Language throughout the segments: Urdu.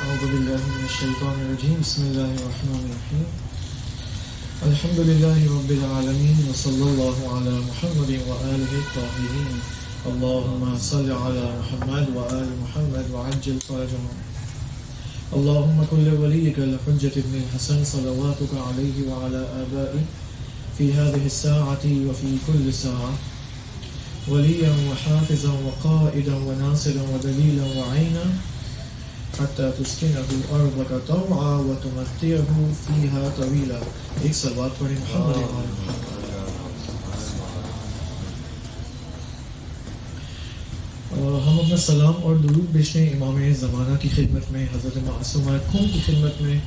أعوذ بالله من الشيطان الرجيم بسم الله الرحمن الرحيم الحمد لله رب العالمين وصلى الله على محمد وآله الطاهرين اللهم صل على محمد وآل محمد وعجل فرجهم اللهم كن لوليك الحجة ابن الحسن صلواتك عليه وعلى آبائه في هذه الساعة وفي كل ساعة وليا وحافظا وقائدا وناصرا ودليلا وعينا حتى تسكنه أرضك طوعا وتمتعه فيها طويلا. ایک صلوات پڑھیں محمد وآل محمد. ہم اپنا سلام اور درود بیچتے ہیں امام زمانہ کی خدمت میں، حضرت معصومہ کھم کی خدمت میں،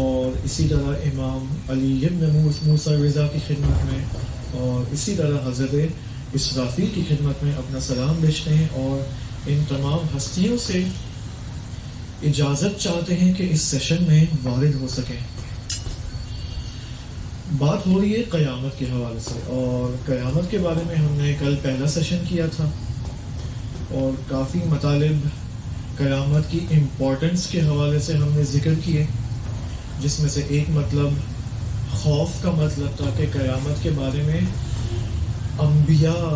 اور اسی طرح امام علی ابن موسیٰ رضا کی خدمت میں، اور اسی طرح حضرت اسرافیل کی خدمت میں اپنا سلام بیچتے ہیں، اور ان تمام ہستیوں سے اجازت چاہتے ہیں کہ اس سیشن میں وارد ہو سکیں. بات ہو رہی ہے قیامت کے حوالے سے، اور قیامت کے بارے میں ہم نے کل پہلا سیشن کیا تھا اور کافی مطالب قیامت کی امپورٹنس کے حوالے سے ہم نے ذکر کیے، جس میں سے ایک مطلب خوف کا مطلب تھا کہ قیامت کے بارے میں انبیاء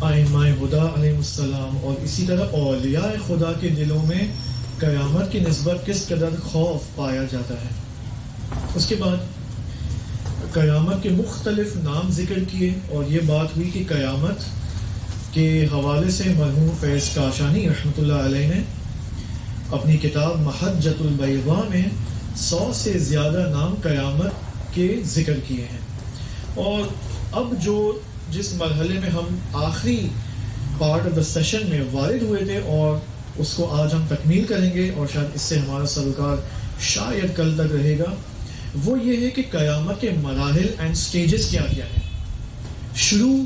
ائمہ ہدی علیہ السلام اور اسی طرح اولیاء خدا کے دلوں میں قیامت کی نسبت کس قدر خوف پایا جاتا ہے. اس کے بعد قیامت کے مختلف نام ذکر کیے، اور یہ بات ہوئی کہ قیامت کے حوالے سے مرحوم فیض کاشانی رحمۃ اللہ علیہ نے اپنی کتاب محجۃ البیضاء میں 100 سے زیادہ نام قیامت کے ذکر کیے ہیں. اور اب جس مرحلے میں ہم آخری پارٹ آف دا سیشن میں وارد ہوئے تھے، اور اس کو آج ہم تکمیل کریں گے، اور شاید اس سے ہمارا سروکار شاید کل تک رہے گا، وہ یہ ہے کہ قیامت کے مراحل اینڈ سٹیجز کیا کیا ہیں، شروع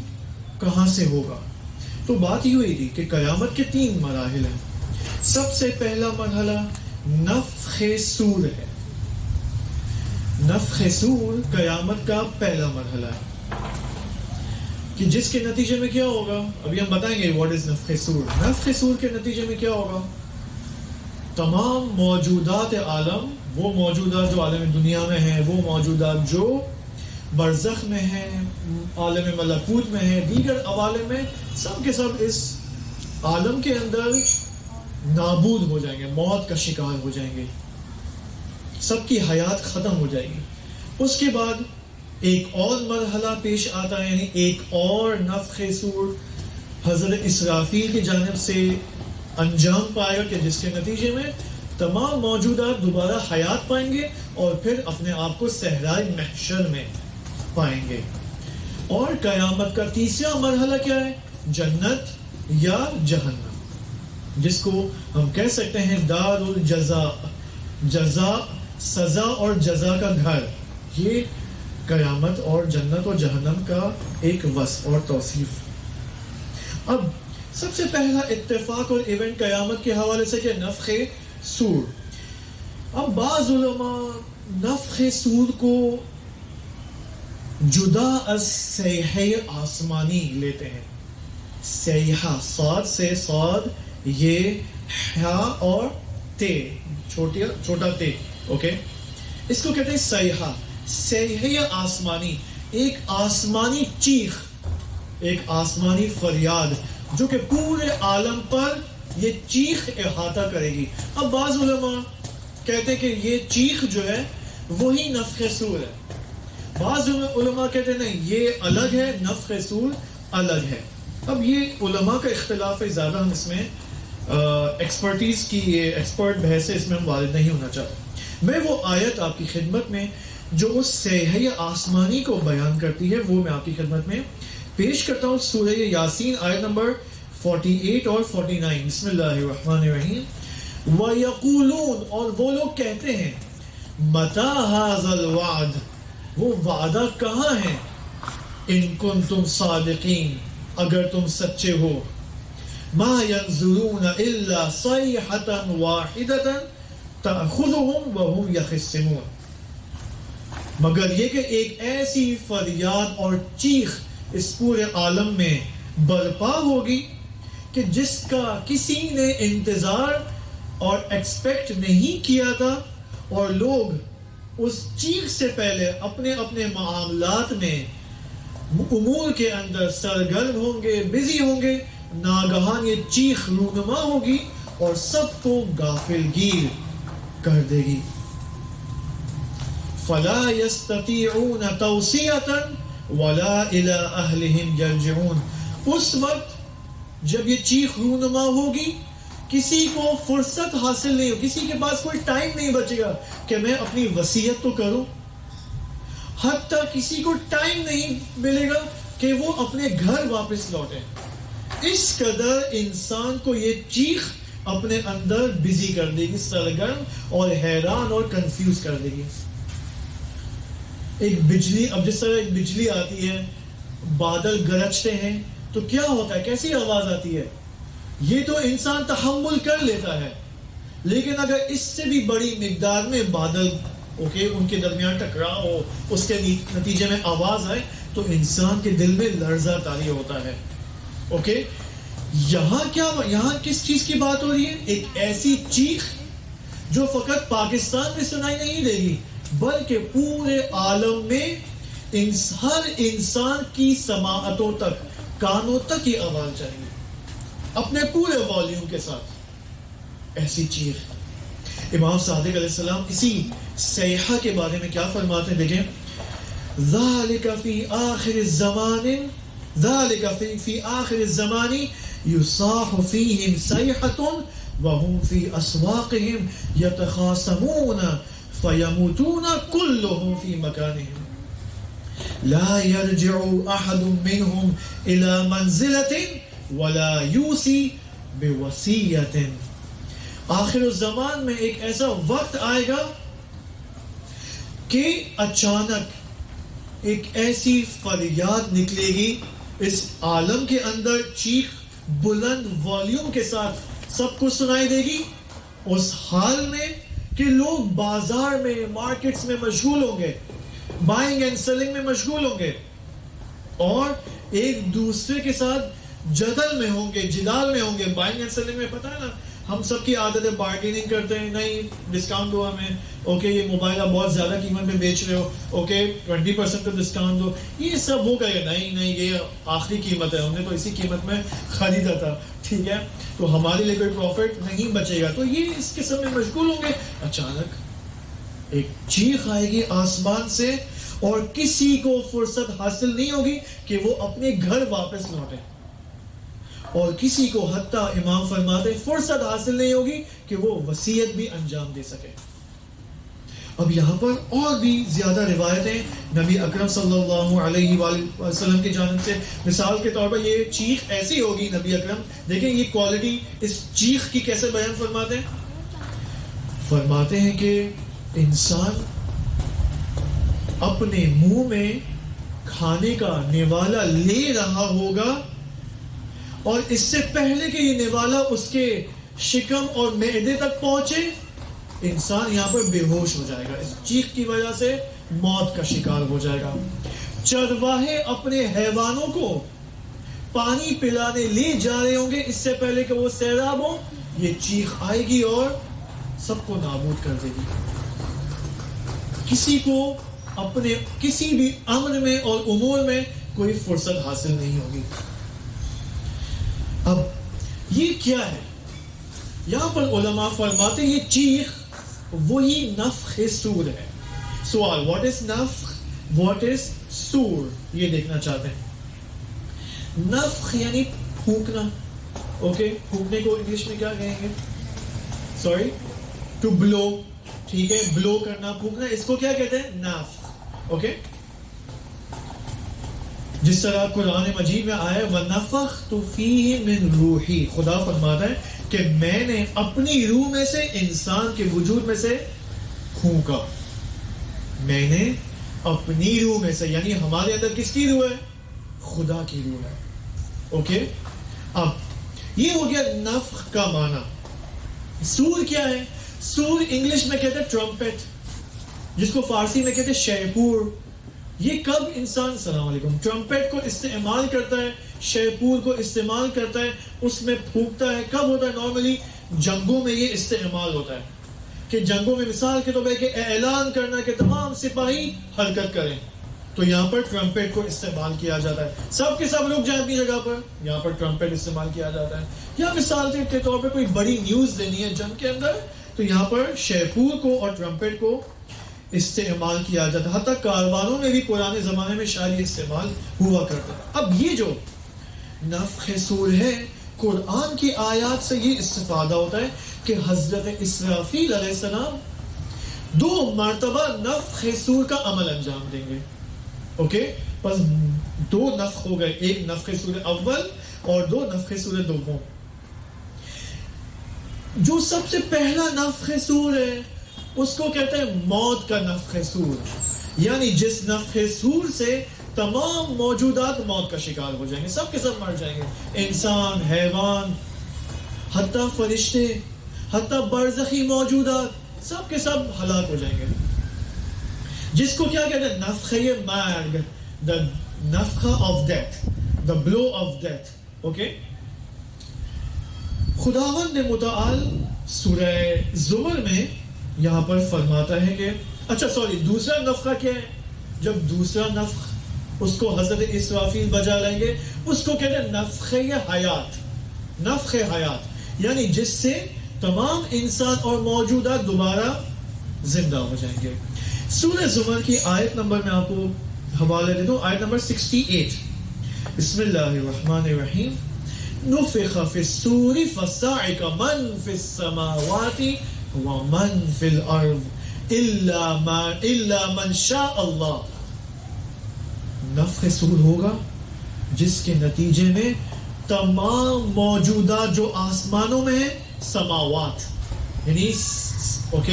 کہاں سے ہوگا. تو بات یہ ہوئی تھی کہ قیامت کے 3 مراحل ہیں. سب سے پہلا مرحلہ نفخ صور ہے. نفخ صور قیامت کا پہلا مرحلہ ہے، کہ جس کے نتیجے میں کیا ہوگا، ابھی ہم بتائیں گے واٹ از نفخ صور. نفخ صور کے نتیجے میں کیا ہوگا، تمام موجودات عالم، وہ موجودات جو عالم دنیا میں ہیں، وہ موجودات جو برزخ میں ہیں، عالم ملکوت میں ہیں، دیگر عوالم میں، سب کے سب اس عالم کے اندر نابود ہو جائیں گے، موت کا شکار ہو جائیں گے، سب کی حیات ختم ہو جائے گی. اس کے بعد ایک اور مرحلہ پیش آتا ہے، یعنی ایک اور نفخ صور حضرت اسرافیل کی جانب سے انجام پائے گا، کہ جس کے نتیجے میں تمام موجودات دوبارہ حیات پائیں گے اور پھر اپنے آپ کو صحرائے محشر میں پائیں گے. اور قیامت کا تیسرا مرحلہ کیا ہے، جنت یا جہنم، جس کو ہم کہہ سکتے ہیں دار الجزاء، جزا، سزا اور جزا کا گھر. یہ قیامت اور جنت اور جہنم کا ایک وصف اور توصیف. اب سب سے پہلا اتفاق اور ایونٹ قیامت کے حوالے سے کہ نفخ صور. اب بعض علماء نفخ صور کو جدا از صیحہ آسمانی لیتے ہیں. صیحہ، صاد سے صاد، یہ ہا اور تے، چھوٹا تے، اوکے، اس کو کہتے ہیں صیحہ. صیحہ آسمانی، ایک آسمانی چیخ، ایک آسمانی فریاد جو کہ پورے عالم پر یہ چیخ احاطہ کرے گی. اب بعض علماء کہتے ہیں کہ یہ چیخ جو ہے وہی نفخ صور ہے. بعض علماء کہتے ہیں نہیں، یہ الگ ہے، نفخ صور الگ ہے. اب یہ علماء کا اختلاف ہے، زیادہ ہم اس میں ایکسپرٹیز کی، یہ ایکسپرٹ بحث ہے، اس میں ہم وارد نہیں ہونا چاہتے. میں وہ آیت آپ کی خدمت میں جو اس صیحہ آسمانی کو بیان کرتی ہے وہ میں آپ کی خدمت میں پیش کرتا ہوں. سورہ یاسین آیت نمبر 48 اور 49. بسم اللہ الرحمن الرحیم. وَيَقُولُونَ، اور وہ لوگ کہتے ہیں، مَتَى هَذَا الْوَعْدُ، وہ وعدہ کہاں ہے، إِن كُنتُمْ صَادِقِينَ، اگر تم سچے ہو. مَا يَنظُرُونَ إِلَّا صَيْحَةً وَاحِدَةً تَأْخُذُهُمْ وَهُمْ يَخِصِّمُونَ، مگر یہ کہ ایک ایسی فریاد اور چیخ اس پورے عالم میں برپا ہوگی کہ جس کا کسی نے انتظار اور ایکسپیکٹ نہیں کیا تھا، اور لوگ اس چیخ سے پہلے اپنے اپنے معاملات میں امور کے اندر سرگرم ہوں گے، بزی ہوں گے، ناگہان یہ چیخ رونما ہوگی اور سب کو غافل گیر کر دے گی. فلا يستطيعون توصية ولا الى اهلهم يرجعون. اس وقت جب یہ چیخ رونما ہوگی کسی کو فرصت حاصل نہیں ہو، کسی کے پاس کوئی ٹائم نہیں بچے گا کہ میں اپنی وصیت تو کروں، حتیٰ کسی کو ٹائم نہیں ملے گا کہ وہ اپنے گھر واپس لوٹے. اس قدر انسان کو یہ چیخ اپنے اندر بزی کر دے گی، سرگرم اور حیران اور کنفیوز کر دے گی. ایک بجلی، اب جس طرح ایک بجلی آتی ہے، بادل گرجتے ہیں تو کیا ہوتا ہے، کیسی آواز آتی ہے، یہ تو انسان تحمل کر لیتا ہے، لیکن اگر اس سے بھی بڑی مقدار میں بادل ان کے درمیان ٹکراؤ ہو، اس کے نتیجے میں آواز آئے تو انسان کے دل میں لرزہ طاری ہوتا ہے. یہاں کس چیز کی بات ہو رہی ہے؟ ایک ایسی چیخ جو فقط پاکستان میں سنائی نہیں دے گی بلکہ پورے عالم میں ہر انسان کی سماعتوں تک، کانوں تک یہ آواز جائے گی اپنے پورے والیوم کے ساتھ. ایسی چیخ. امام صادق علیہ السلام اسی صیحہ کے بارے میں کیا فرماتے ہیں، دیکھیں، ذَلِكَ فِي آخِرِ الزَّمَانِ ذَلِكَ فِي آخِرِ الزَّمَانِ يُصَاحُ فِيهِمْ صَيْحَةٌ وَهُمْ فِي أَسْوَاقِهِمْ يَتَخَاصَمُونَ فَيَمُوتُونَ كُلُّهُمْ فِي مَكَانِهِمْ لَا يَرْجِعُ أَحَدٌ مِّنْهُمْ إِلَى مَنْزِلَةٍ وَلَا يُوصِي بِوَصِيَّةٍ. آخر الزمان میں ایک ایسا وقت آئے گا کہ اچانک ایک ایسی فریاد نکلے گی اس عالم کے اندر، چیخ بلند والیوم کے ساتھ سب کو سنائی دے گی، اس حال میں کہ لوگ بازار میں، مارکیٹس میں مشغول ہوں گے، بائنگ اینڈ سیلنگ میں مشغول ہوں گے، اور ایک دوسرے کے ساتھ جدل میں ہوں گے، جدال میں ہوں گے. بائنگ اینڈ سیلنگ میں پتہ ہے نا، ہم سب کی عادت ہے بارگیننگ کرتے ہیں، نہیں ڈسکاؤنٹ دو ہمیں، یہ موبائل آپ بہت زیادہ قیمت میں بیچ رہے ہو، 20% کا ڈسکاؤنٹ دو. یہ سب وہ کہے گا نہیں یہ آخری قیمت ہے، ہم نے تو اسی قیمت میں خریدا تھا، ٹھیک ہے، تو ہمارے لیے کوئی پروفٹ نہیں بچے گا. تو یہ اس قسم میں مشغول ہوں گے. اچانک ایک چیخ آئے گی آسمان سے اور کسی کو فرصت حاصل نہیں ہوگی کہ وہ اپنے گھر واپس لوٹے، اور کسی کو حتیٰ امام فرماتے فرصت حاصل نہیں ہوگی کہ وہ وصیت بھی انجام دے سکے. اب یہاں پر اور بھی زیادہ روایتیں نبی اکرم صلی اللہ علیہ وآلہ وسلم کی جانب سے. مثال کے طور پر یہ چیخ ایسی ہوگی، نبی اکرم دیکھیں یہ کوالٹی اس چیخ کی کیسے بیان فرماتے ہیں کہ انسان اپنے منہ میں کھانے کا نوالا لے رہا ہوگا، اور اس سے پہلے کہ یہ نوالا اس کے شکم اور معدے تک پہنچے انسان یہاں پر بے ہوش ہو جائے گا، اس چیخ کی وجہ سے موت کا شکار ہو جائے گا. چرواہے اپنے حیوانوں کو پانی پلانے لے جا رہے ہوں گے، اس سے پہلے کہ وہ سیراب ہوں یہ چیخ آئے گی اور سب کو نابود کر دے گی. کسی کو اپنے کسی بھی امر میں اور امور میں کوئی فرصت حاصل نہیں ہوگی. اب یہ کیا ہے؟ یہاں پر علماء فرماتے یہ چیخ وہی نفخ سور ہے. سوال، واٹ از نفخ، واٹ از سور، یہ دیکھنا چاہتے ہیں. نفخ یعنی پھونکنا. پھونکنے کو انگلش میں کیا کہیں گے؟ سوری، ٹو بلو. ٹھیک ہے، بلو کرنا، پھونکنا، اس کو کیا کہتے ہیں؟ نفخ. جس طرح قرآن مجید میں آیا وَنَفَخْتُ فِيهِ مِن رُوحِي، خدا فرماتا ہے کہ میں نے اپنی روح میں سے، انسان کے وجود میں سے پھونکا. میں نے اپنی روح میں سے، یعنی ہمارے اندر کس کی روح ہے؟ خدا کی روح ہے. اب یہ ہو گیا نفخ کا معنی. سور کیا ہے؟ سور انگلش میں کہتے ہیں ٹرمپٹ، جس کو فارسی میں کہتے ہیں شیپور. یہ کب انسان، السلام علیکم، ٹرمپٹ کو استعمال کرتا ہے، شیپور کو استعمال کرتا ہے، اس میں پھونکتا ہے، کب ہوتا ہے؟ نارملی جنگوں میں یہ استعمال ہوتا ہے کہ جنگوں میں مثال کے طور پر کہ اعلان کرنا کہ تمام سپاہی حرکت کریں، تو یہاں پر ٹرمپٹ کو استعمال کیا جاتا ہے، سب کے سب لوگ جائیں اپنی جگہ پر، یہاں پر ٹرمپٹ استعمال کیا جاتا ہے. یا مثال کے طور پر کوئی بڑی نیوز دینی ہے جنگ کے اندر، تو یہاں پر شیپور کو اور ٹرمپٹ کو استعمال کیا جاتا ہے. حتیٰ کاروانوں میں بھی پرانے زمانے میں شاید یہ استعمال ہوا کرتا ہے. اب یہ جو نفخ صور ہے، قرآن کی آیات سے یہ استفادہ ہوتا ہے کہ حضرت اسرافیل علیہ السلام 2 مرتبہ نفخ صور کا عمل انجام دیں گے. اوکے، بس 2 نفخ ہو گئے، ایک نفخ صور اول اور 2 نفخ صور دوم. جو سب سے پہلا نفخ صور ہے اس کو کہتے ہیں موت کا نفخ صور، یعنی جس نفخ صور سے تمام موجودات موت کا شکار ہو جائیں گے، سب کے سب مر جائیں گے، انسان، حیوان، حتیٰ فرشتے، حتیٰ برزخی موجودات، سب کے سب ہلاک ہو جائیں گے. جس کو کیا کہتے ہیں نفخہ مرگ، the نفخہ of death, the blow of death. Okay, خداوند متعال سورہ زمر میں یہاں پر فرماتا ہے کہ دوسرا نفخہ کیا ہے؟ جب دوسرا نفخ اس کو حضرت اسرافیل بجا لیں گے، اس کو کہتے ہیں نفخ حیات. نفخ حیات یعنی جس سے تمام انسان اور موجودات دوبارہ زندہ ہو جائیں گے. سورہ زمر کی آیت نمبر میں آپ کو حوالے دے دوں، آیت نمبر 68. بسم اللہ الرحمن الرحیم. نفخ فی الصور فصعق من فی السماوات ومن فی الارض الا من شاء اللہ. نفخ صور ہوگا جس کے نتیجے میں تمام موجودات جو آسمانوں میں ہیں، سماوات یعنی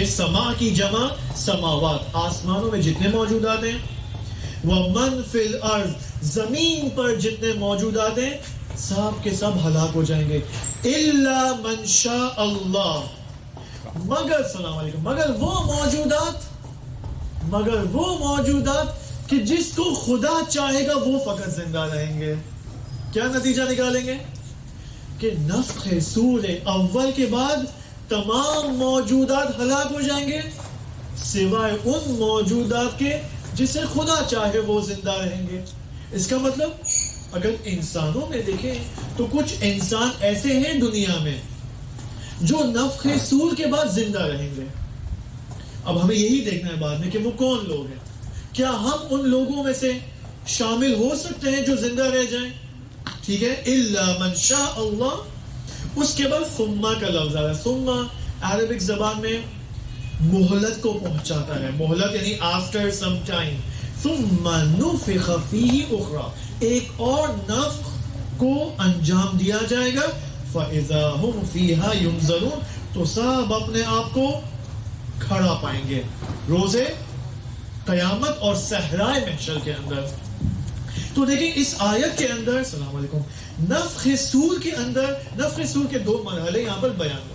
سما کی جمع سماوات، آسمانوں میں جتنے موجودات ہیں، ومن فی الارض زمین پر جتنے موجودات ہیں، سب کے سب ہلاک ہو جائیں گے. الا من شاء اللہ، مگر السلام علیکم، مگر وہ موجودات کہ جس کو خدا چاہے گا وہ فقط زندہ رہیں گے. کیا نتیجہ نکالیں گے؟ کہ نفخ صور اول کے بعد تمام موجودات ہلاک ہو جائیں گے سوائے ان موجودات کے جسے خدا چاہے وہ زندہ رہیں گے. اس کا مطلب اگر انسانوں میں دیکھیں تو کچھ انسان ایسے ہیں دنیا میں جو نفخ صور کے بعد زندہ رہیں گے. اب ہمیں یہی دیکھنا ہے بعد میں کہ وہ کون لوگ ہیں. کیا ہم ان لوگوں میں سے شامل ہو سکتے ہیں جو زندہ رہ جائیں؟ ٹھیک ہے، الا من شاء اللہ. اس کے بعد ثم کا لفظ آیا. ثم عربک زبان میں مہلت کو پہنچاتا ہے. مہلت یعنی after some time. ثم نفخ فیہ اخری، ایک اور نفخ کو انجام دیا جائے گا. فاذا هم فیہا ینظرون، تو سب اپنے آپ کو کھڑا پائیں گے روزے قیامت اور صحرائے محشر کے اندر. تو دیکھیں اس آیت کے اندر، السلام علیکم، نفخ صور کے اندر نفخ صور کے 2 مرحلے یہاں پر بیان ہوئے.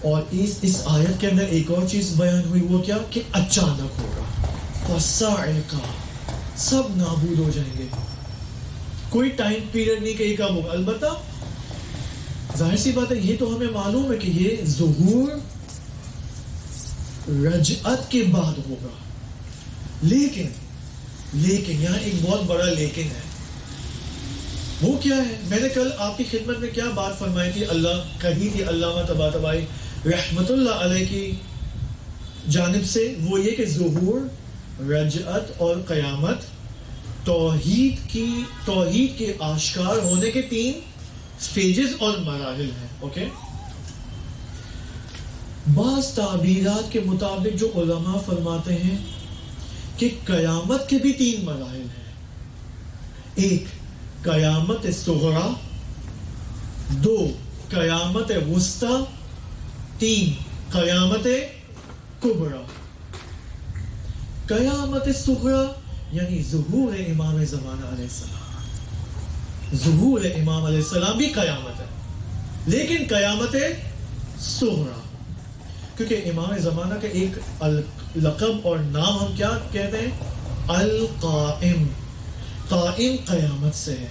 اور اس آیت کے اندر ایک اور چیز بیان ہوئی، وہ کیا کہ اچانک ہوگا. فصاعق، سب نابود ہو جائیں گے، کوئی ٹائم پیریڈ نہیں کہ یہ کب ہوگا. البتہ ظاہر سی بات ہے، یہ تو ہمیں معلوم ہے کہ یہ ظہور رجعت کے بعد ہوگا. لیکن یہاں ایک بہت بڑا لیکن ہے. وہ کیا ہے؟ میں نے کل آپ کی خدمت میں کیا بات فرمائی تھی، کہی تھی علامہ طباطبائی رحمت اللہ علیہ کی جانب سے، وہ یہ کہ ظہور، رجعت اور قیامت توحید کے آشکار ہونے کے 3 سٹیجز اور مراحل ہیں. اوکے، بعض تعبیرات کے مطابق جو علماء فرماتے ہیں کہ قیامت کے بھی 3 مراحل ہیں. ایک قیامت صغری، 2 قیامت وسطی، 3 قیامت کبری. قیامت صغری یعنی ظہور امام زمانہ علیہ السلام. ظہور امام علیہ السلام بھی قیامت ہے، لیکن قیامت صغری کیونکہ امام زمانہ کا ایک لقب اور نام ہم کیا کہتے ہیں؟ القائم. قائم قیامت سے ہے،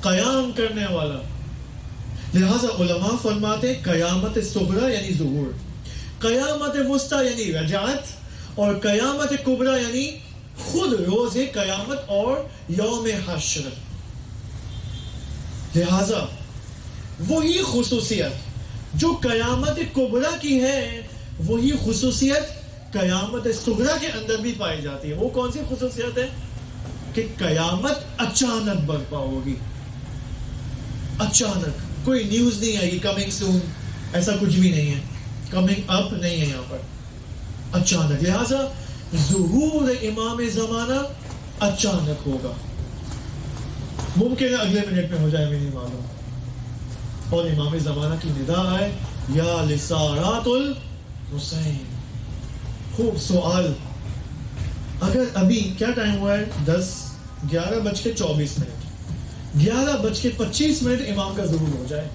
قیام کرنے والا. لہٰذا علماء فرماتے ہیں قیامت صغری یعنی ظہور، قیامت وسطی یعنی رجعت، اور قیامت کبریٰ یعنی خود روز قیامت اور یوم حشر. لہذا وہی خصوصیت جو قیامت کبریٰ کی ہے وہی خصوصیت قیامت صغریٰ کے اندر بھی پائی جاتی ہے. وہ کون سی خصوصیت ہے؟ کہ قیامت اچانک برپا ہوگی، اچانک، کوئی نیوز نہیں آئے گی کمنگ سون، ایسا کچھ بھی نہیں ہے، کمنگ اپ نہیں ہے یہاں پر، اچانک. لہذا ظہور امام زمانہ اچانک ہوگا، ممکن ہے اگلے منٹ میں ہو جائے، میں نہیں معلوم. اور امام زمانہ کی ندا آئے یا لسارات الحسین. خوب سوال، اگر ابھی کیا ٹائم ہوا ہے؟ 11:24 11:25 امام کا ظہور ہو جائے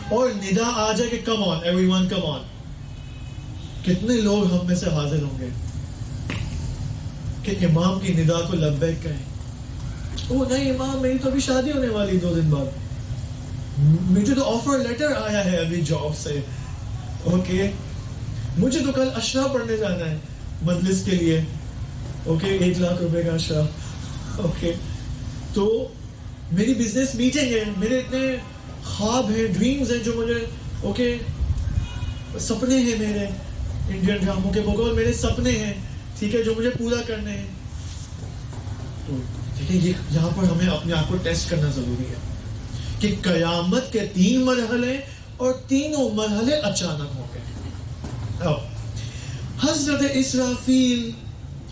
اور ندا آ جائے کہ کم آن ایوری ون کم آن، کتنے لوگ ہم میں سے حاضر ہوں گے کہ امام کی ندا کو لبیک کہیں؟ او نہیں امام، میری تو ابھی شادی ہونے والی 2 دن بعد، مجھے تو آفر لیٹر آیا ہے ابھی جاب سے، اوکے مجھے تو کل اشرا پڑھنے جانا ہے مجلس کے لیے، اوکے 1 لاکھ روپے کا اشرا، اوکے تو میری بزنس میٹنگ ہے، میرے اتنے خواب ہیں، ڈریمز ہیں جو مجھے، اوکے سپنے ہیں میرے انڈین ڈراموں کے بغیر، میرے سپنے ہیں، ٹھیک ہے، جو مجھے پورا کرنے ہیں. تو ٹھیک ہے، یہاں پر ہمیں اپنے آپ کو ٹیسٹ کرنا ضروری ہے کہ قیامت کے 3 مرحلے اور تینوں مرحلے اچانک ہوں گے. اب حضرت اسرافیل،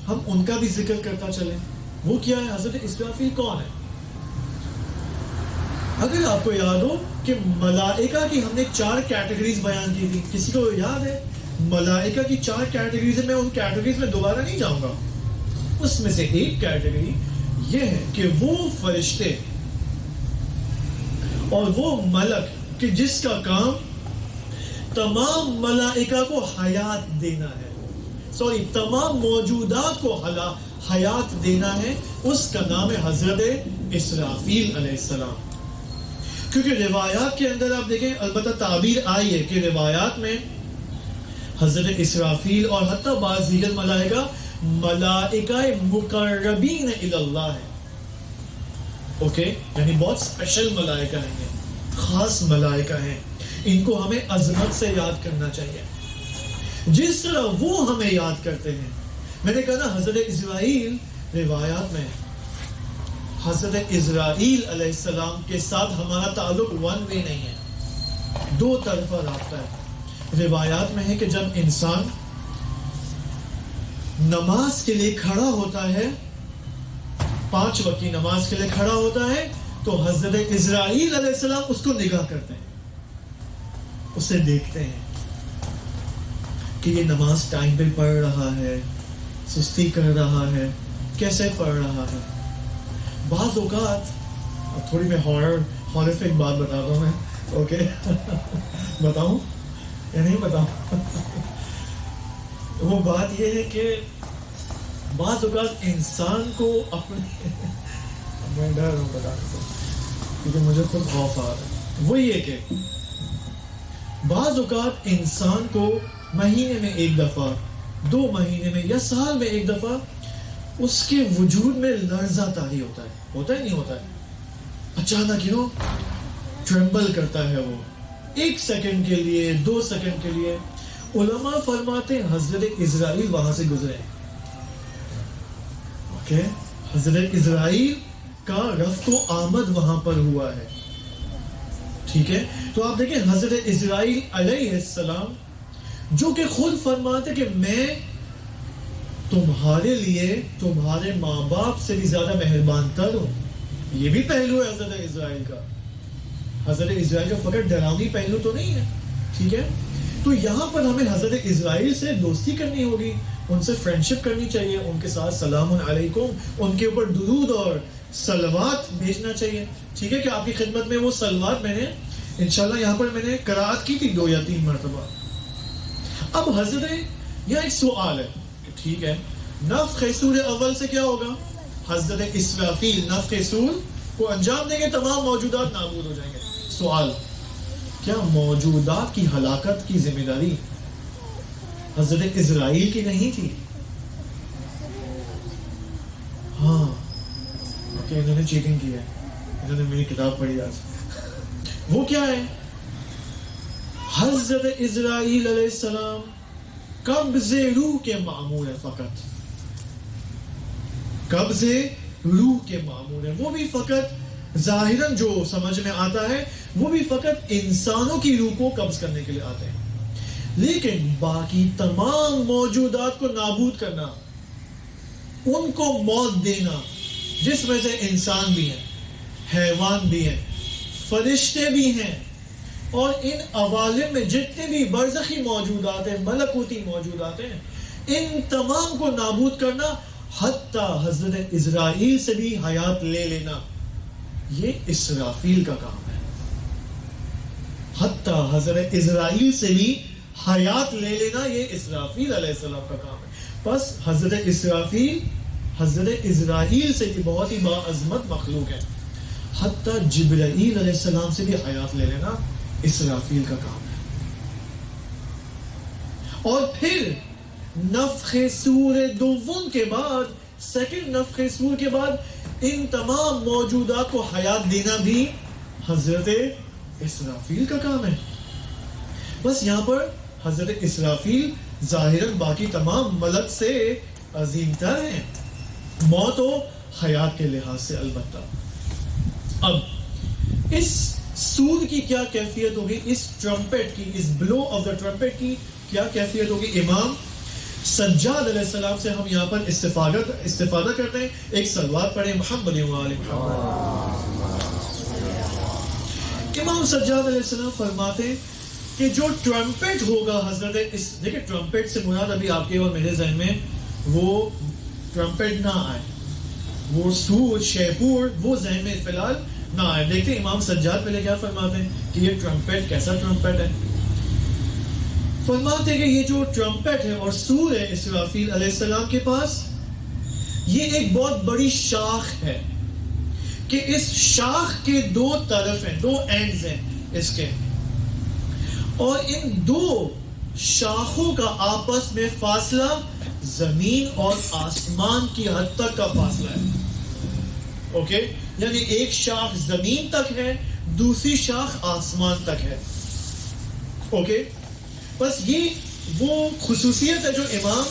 ہم ان کا بھی ذکر کرتا چلیں. وہ کیا ہے؟ حضرت اسرافیل کون ہے؟ اگر آپ کو یاد ہو کہ ملائکہ کی ہم نے 4 کیٹیگریز بیان کی تھی، کسی کو یاد ہے؟ ملائکہ کی 4 کیٹیگریز ہیں. میں ان کیٹیگریز میں دوبارہ نہیں جاؤں گا. اس میں سے ایک کیٹیگری یہ ہے کہ وہ فرشتے اور وہ ملک کہ جس کا کام تمام ملائکہ کو حیات دینا ہے، تمام موجودات کو حیات دینا ہے، اس کا نام ہے حضرت اسرافیل علیہ السلام. کیونکہ روایات کے اندر آپ دیکھیں، البتہ تعبیر آئی ہے کہ روایات میں حضرت اسرافیل اور حتیٰ بعض دیگر ملائکہ ملائکہ مقربین الی اللہ ہے، اوکے یعنی بہت اسپیشل ملائکہ ہیں، خاص ملائکہ ہیں. ان کو ہمیں عظمت سے یاد کرنا چاہیے جس طرح وہ ہمیں یاد کرتے ہیں. میں نے کہا نا حضرت اسرائیل، روایات میں حضرت اسرائیل علیہ السلام کے ساتھ ہمارا تعلق 1 وے نہیں ہے، 2 طرفہ رابطہ ہے. روایات میں ہے کہ جب انسان نماز کے لیے کھڑا ہوتا ہے، 5 وقت کی نماز کے لیے کھڑا ہوتا ہے، تو حضرت اسرائیل علیہ السلام اس کو نگاہ کرتے ہیں، اسے دیکھتے ہیں کہ یہ نماز ٹائم پہ پڑھ رہا ہے، سستی کر رہا ہے، کیسے پڑھ رہا ہے. بعض اوقات تھوڑی میں ہارفک بات بتاتا ہوں میں، اوکے بتاؤں یا نہیں بتاؤں؟ وہ بات یہ ہے کہ بعض اوقات انسان کو اپنے میں ڈر رہا ہوں بتانے سے کیونکہ مجھے خود خوف آ رہا ہے. وہ یہ کہ بعض اوقات انسان کو مہینے میں 1 دفعہ، 2 مہینے میں یا سال میں 1 دفعہ اس کے وجود میں لرزہ طاری ہوتا ہے نہیں ہوتا ہے، اچانک ٹرمبل کرتا ہے، وہ 1 سیکنڈ کے لیے، 2 سیکنڈ کے لیے. علماء فرماتے ہیں حضرت اسرائیل وہاں سے گزرے، اوکے حضرت اسرائیل کا رفت و آمد وہاں پر ہوا ہے، ٹھیک ہے. تو آپ دیکھیں حضرت اسرائیل علیہ السلام جو کہ خود فرماتے کہ میں تمہارے لیے تمہارے ماں باپ سے بھی زیادہ مہربان تر ہوں. یہ بھی پہلو ہے حضرت اسرائیل کا. حضرت اسرائیل کا فقط ڈراؤنی پہلو تو نہیں ہے، ٹھیک ہے. تو یہاں پر ہمیں حضرت اسرائیل سے دوستی کرنی ہوگی، ان سے فرینڈشپ کرنی چاہیے، ان کے ساتھ سلام علیکم، ان کے اوپر درود اور صلوات بھیجنا چاہیے، ٹھیک ہے. کہ آپ کی خدمت میں وہ صلوات میں نے انشاءاللہ یہاں پر میں نے قرأت کی تھی 2 یا 3 مرتبہ. اب حضرت یہاں ایک سوال ہے کہ ٹھیک ہے، نفخ صور اول سے کیا ہوگا؟ حضرت اسرافیل نفخ صور کو انجام دیں گے، تمام موجودات نابود ہو جائیں گے. سوال کیا موجودات کی ہلاکت کی ذمہ داری حضرت اسرائیل کی نہیں تھی؟ ہاں اوکے، انہوں نے چیٹنگ کی ہے، انہوں نے میری کتاب پڑھی آج. وہ کیا ہے؟ حضرت اسرائیل علیہ السلام قبض روح کے معمور ہے، فقط قبض روح کے معمور ہے. وہ بھی فقط ظاہراً جو سمجھ میں آتا ہے وہ بھی فقط انسانوں کی روح کو قبض کرنے کے لیے آتے ہیں، لیکن باقی تمام موجودات کو نابود کرنا، ان کو موت دینا، جس میں سے انسان بھی ہیں، حیوان بھی ہیں، فرشتے بھی ہیں، اور ان عوالم میں جتنے بھی برزخی موجودات ہیں، ملکوتی موجودات ہیں، ان تمام کو نابود کرنا، حتیٰ حضرت اسرائیل سے بھی حیات لے لینا، یہ اسرافیل کا کام ہے. حتیٰ حضرت اسرائیل سے بھی حیات لے لینا، یہ اسرافیل علیہ السلام کا کام ہے. بس حضرت اسرافیل حضرت اسرائیل سے بھی بہت ہی باعظمت مخلوق ہے. حتیٰ جبرائیل علیہ السلام سے بھی حیات لے لینا اسرافیل کا کام ہے. اور پھر نفخ صور دوم کے بعد، سیکنڈ نفخ صور کے بعد ان تمام موجودات کو حیات دینا بھی حضرت اسرافیل کا کام ہے. بس یہاں پر حضرت اسرافیل ظاہراً باقی تمام ملک سے عظیم تر ہیں، موت و حیات کے لحاظ سے البتہ. اب اس سور کی کیا کیفیت ہوگی، اس ٹرمپٹ کی، اس بلو آف دا ٹرمپٹ کی کیا کیفیت ہوگی؟ امام سجاد علیہ السلام سے ہم یہاں پر استفادہ کرتے ہیں. ایک صلوات پڑھیں محمد و آل محمد. امام سجاد علیہ السلام فرماتے ہیں کہ جو ٹرمپٹ ہوگا حضرت دیکھیں ٹرمپٹ سے مراد ابھی آپ کے اور میرے ذہن میں وہ ٹرمپٹ نہ آئے، وہ سور شیپور وہ ذہن میں فی الحال نہ آئے. دیکھتے ہیں امام سجاد پہلے کیا فرماتے ہیں کہ یہ ٹرمپٹ کیسا ٹرمپٹ ہے. فرماتے ہیں کہ یہ جو ٹرمپٹ ہے اور سور ہے اسرافیل علیہ السلام کے پاس، یہ ایک بہت بڑی شاخ ہے کہ اس شاخ کے دو طرف ہیں، دو اینڈز ہیں اس کے، اور ان دو شاخوں کا آپس میں فاصلہ زمین اور آسمان کی حد تک کا فاصلہ ہے. اوکے، یعنی ایک شاخ زمین تک ہے، دوسری شاخ آسمان تک ہے. اوکے، بس یہ وہ خصوصیت ہے جو امام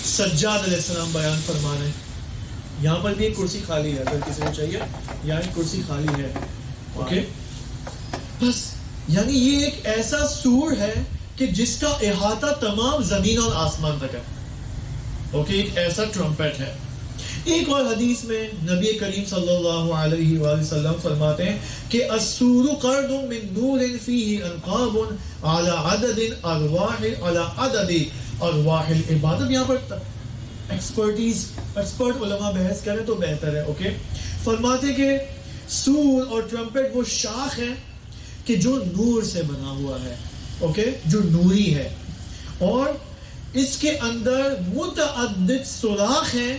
سجاد علیہ السلام بیان فرما رہے ہیں. یہاں پر بھی ایک کرسی خالی ہے، اگر کسی کو چاہیے یہاں ایک کرسی خالی ہے. اوکے، بس یعنی یہ ایک ایسا سور ہے کہ جس کا احاطہ تمام زمین اور آسمان تک ہے. اوکے، ایک ایسا ٹرمپٹ ہے. ایک اور حدیث میں نبی کریم صلی اللہ علیہ وآلہ وسلم فرماتے ہیں کہ السور قرد من نور فیہ انقاب علی عدد ارواح علی عدد ارواح العباد. یہاں پر ایکسپرٹ علماء بحث کریں تو بہتر ہے. اوکے، فرماتے کہ سور اور ٹرمپٹ وہ شاخ ہے کہ جو نور سے بنا ہوا ہے. اوکے، جو نوری ہے، اور اس کے اندر متعدد سوراخ ہیں.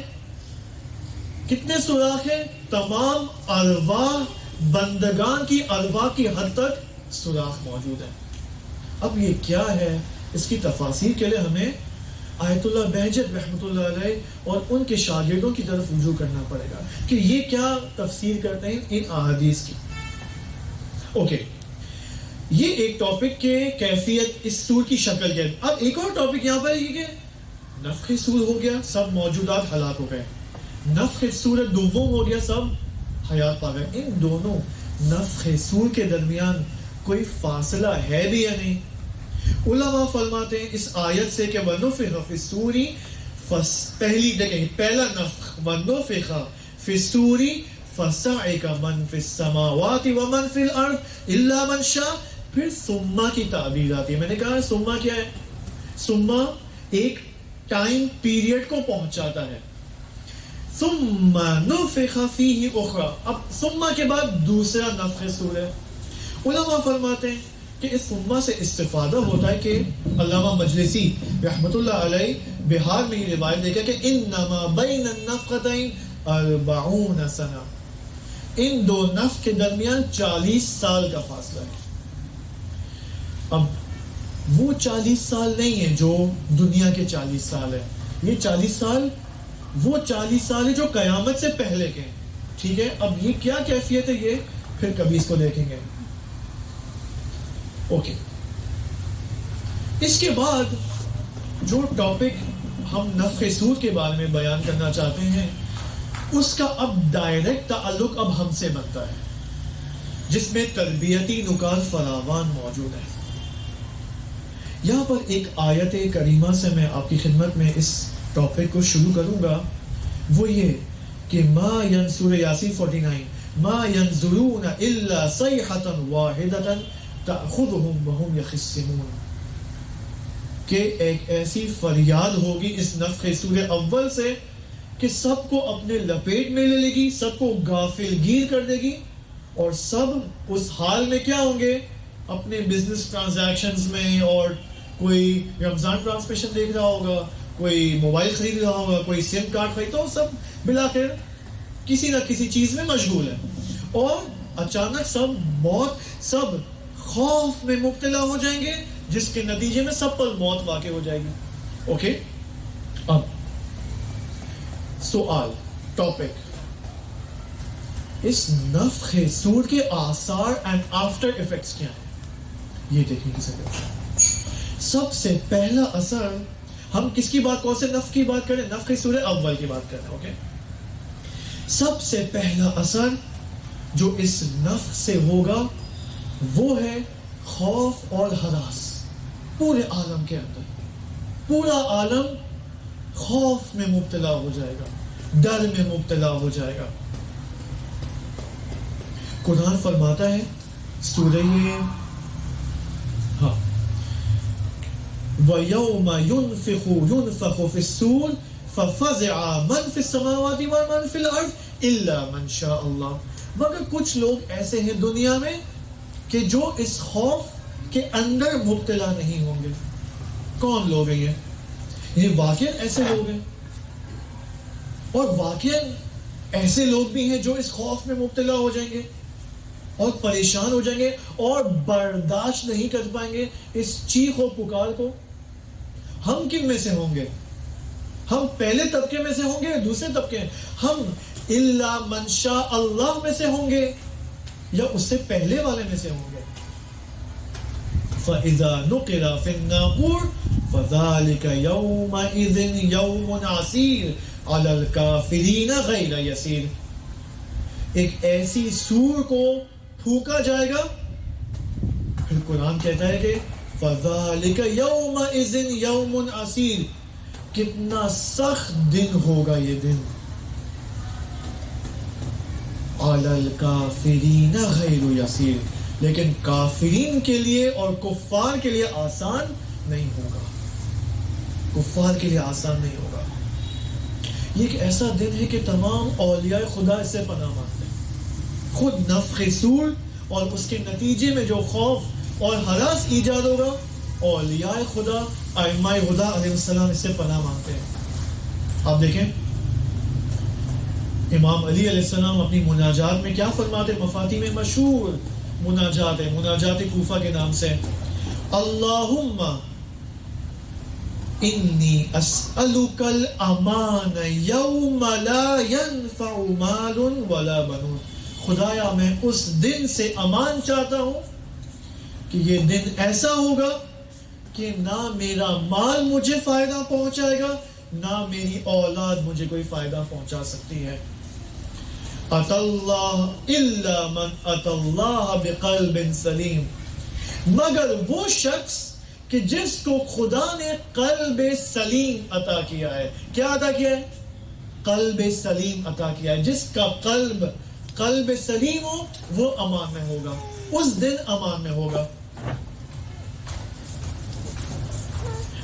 کتنے سوراخ ہیں؟ تمام ارواح، بندگان کی ارواح کی حد تک سوراخ موجود ہیں. اب یہ کیا ہے، اس کی تفاصیر کے لیے ہمیں آیت اللہ بہجت رحمۃ اللہ علیہ اور ان کے شاگردوں کی طرف رجوع کرنا پڑے گا کہ یہ کیا تفسیر کرتے ہیں ان احادیث کی. اوکے، یہ ایک ٹاپک کے کیفیت اس سور کی شکل کے. اب ایک اور ٹاپک یہاں پر یہ کہ نفخ سور ہو گیا، سب موجودات ہلاک ہو گئے. نفخ سور دوم ہو گیا، سب حیات پا گئے. ان دونوں نفخ سور کے درمیان کوئی فاصلہ ہے بھی یا نہیں؟ علماء فرماتے ہیں اس آیت سے کہ وَنُفِخَ فِي الصُّورِ، پہلی دیکھیں پہلا نفخ وَنُفِخَ فِي الصُّورِ فَصَعِقَ مَنْ فِي السَّمَاوَاتِ وَمَنْ فِي الْأَرْضِ إِلَّا مَنْ شَاءَ. پھر ثم کی تعبیر آتی ہے. میں نے کہا ثم کیا ہے؟ ثم ایک ٹائم پیریڈ کو پہنچاتا ہے. ثم نفخ فیہ اخرى، اب ثم کے بعد دوسرا نفخ سور ہے. علماء فرماتے ہیں کہ اس ثم سے استفادہ ہوتا ہے کہ علامہ مجلسی رحمۃ اللہ علیہ بہار میں یہ روایت دیکھا کہ انما بین النفختین 40 سنہ، ان دو نفخ کے درمیان 40 سال کا فاصلہ ہے. اب وہ 40 سال نہیں ہے جو دنیا کے 40 سال ہے, یہ 40 سال وہ 40 سال ہے جو قیامت سے پہلے کے. ٹھیک ہے, اب یہ کیا کیفیت ہے یہ پھر کبھی اس کو دیکھیں گے. اوکے, اس کے بعد جو ٹاپک ہم نفخ صور کے بارے میں بیان کرنا چاہتے ہیں اس کا اب ڈائریکٹ تعلق اب ہم سے بنتا ہے, جس میں تربیتی نکات فراوان موجود ہیں. یہاں پر ایک آیت کریمہ سے میں آپ کی خدمت میں اس ٹاپک کو شروع کروں گا, وہ یہ کہ سورہ یاسین 49, ما ينظرون الا صیحة واحدة تأخذهم وهم يخصمون, کہ ایک ایسی فریاد ہوگی اس نفخ صور اول سے کہ سب کو اپنے لپیٹ میں لے لے گی, سب کو غافل گیر کر دے گی, اور سب اس حال میں کیا ہوں گے, اپنے بزنس ٹرانزیکشنز میں, اور کوئی رمضان ٹرانسمیشن دیکھ رہا ہوگا, کوئی موبائل خرید رہا ہوگا, کوئی سم کارڈ خرید, تو سب بلاخر کسی نہ کسی چیز میں مشغول ہے, اور اچانک سب موت, سب خوف میں مبتلا ہو جائیں گے, جس کے نتیجے میں سب پر موت واقع ہو جائے گی. اوکے, اب سوال, ٹاپک, اس نفخ صور کے آثار اینڈ آفٹر ایفیکٹس کیا ہیں, یہ دیکھنے کی ضرورت ہے. سب سے پہلا اثر, ہم کس کی بات, کون سے نفخ کی بات کریں, نفخ صور اول کی بات کریں. اوکے, سب سے پہلا اثر جو اس نفخ سے ہوگا وہ ہے خوف اور ہراس. پورے عالم کے اندر پورا عالم خوف میں مبتلا ہو جائے گا, ڈر میں مبتلا ہو جائے گا. قرآن فرماتا ہے سورہ وَيَوْمَ يُنفخ فِي الصُّورِ فَفَزِعَ مَنْ فِي السَّمَاوَاتِ وَمَنْ فِي الْأَرْضِ إِلَّا مَنْ شَاءَ اللَّهُ. مگر کچھ لوگ ایسے ہیں دنیا میں کہ جو اس خوف کے اندر مبتلا نہیں ہوں گے. کون لوگ ہیں یہ واقعا ایسے لوگ ہیں, اور واقعا ایسے لوگ بھی ہیں جو اس خوف میں مبتلا ہو جائیں گے اور پریشان ہو جائیں گے اور برداشت نہیں کر پائیں گے اس چیخ و پکار کو. ہم کن میں سے ہوں گے, ہم پہلے طبقے میں سے ہوں گے, دوسرے طبقے, ہم الا من شاء اللہ میں سے ہوں گے, یا اس سے پہلے والے میں سے ہوں گے. فَإِذَا نُقِرَ فِي النَّاقُورِ فَذَلِكَ يَوْمَئِذٍ يَوْمٌ عَسِيرٌ عَلَى الْكَافِرِينَ غَيْرَ يَسِيرٌ. ایک ایسی سور کو پھونکا جائے گا, پھر قرآن کہتا ہے کہ فَذَلِكَ يَوْمَئِذٍ يَوْمٌ عَسِيرٌ, کتنا سخت دن ہوگا یہ دن. عَلَى الْكَافِرِينَ غَيْرُ يَسِيرٌ, لیکن کافرین کے لیے اور کفار کے لیے آسان نہیں ہوگا, کفار کے لیے آسان نہیں ہوگا. یہ ایک ایسا دن ہے کہ تمام اولیاء خدا اس سے پناہ مانگتے ہیں. خود نفخ صور اور اس کے نتیجے میں جو خوف اور ہراس ایجاد ہوگا, اولیاء خدا, ائمہ خدا علیہ السلام اس سے پناہ مانگتے ہیں. آپ دیکھیں امام علی علیہ السلام اپنی مناجات میں کیا فرماتے, مفاتیح میں مشہور مناجات ہے, مناجات کوفہ کے نام سے, اللہم انی اسألک الامان یوم لا ینفع مال ولا بنون. خدایا میں اس دن سے امان چاہتا ہوں کہ یہ دن ایسا ہوگا کہ نہ میرا مال مجھے فائدہ پہنچائے گا, نہ میری اولاد مجھے کوئی فائدہ پہنچا سکتی ہے. اتی اللہ الا من اتی اللہ بقلب سلیم, مگر وہ شخص کہ جس کو خدا نے قلب سلیم عطا کیا ہے. کیا عطا کیا ہے؟ قلب سلیم عطا کیا ہے. جس کا قلب سلیم ہو وہ امان میں ہوگا, اس دن امان میں ہوگا.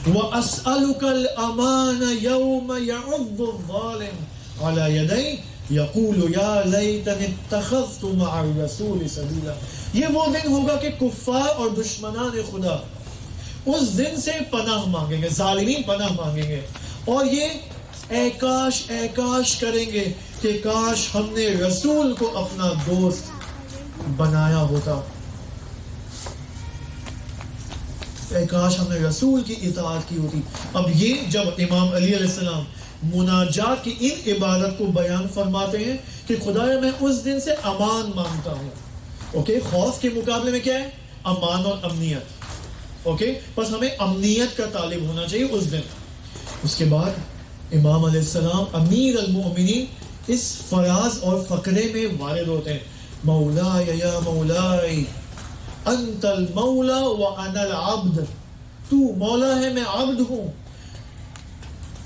وَأَسْأَلُكَ الْأَمَانَ يَوْمَ يَعُضُّ الظَّالِمُ عَلَى يَدَيْهِ يَقُولُ يَا لَيْتَنِي اتَّخَذْتُ مَعَ الرَّسُولِ سَبِيلًا. یہ وہ دن ہوگا کہ کفار اور دشمنان خدا اس دن سے پناہ مانگیں گے, ظالمین پناہ مانگیں گے, اور یہ اے کاش کریں گے کہ کاش ہم نے رسول کو اپنا دوست بنایا ہوتا. اے کاش ہم نے رسول کی اطاعت کی ہوتی. اب یہ جب امام علی علیہ السلام مناجات کی ان عبادت کو بیان فرماتے ہیں کہ خدایا میں اس دن سے امان مانگتا ہوں. اوکے, خوف کے مقابلے میں کیا ہے؟ امان اور امنیت. اوکے, بس ہمیں امنیت کا طالب ہونا چاہیے اس دن. اس کے بعد امام علیہ السلام امیر المؤمنین اس فراز اور فقرے میں وارد ہوتے ہیں. مولاي یا مولاي انت المولا وانا العبد, تو مولا ہے میں عبد ہوں.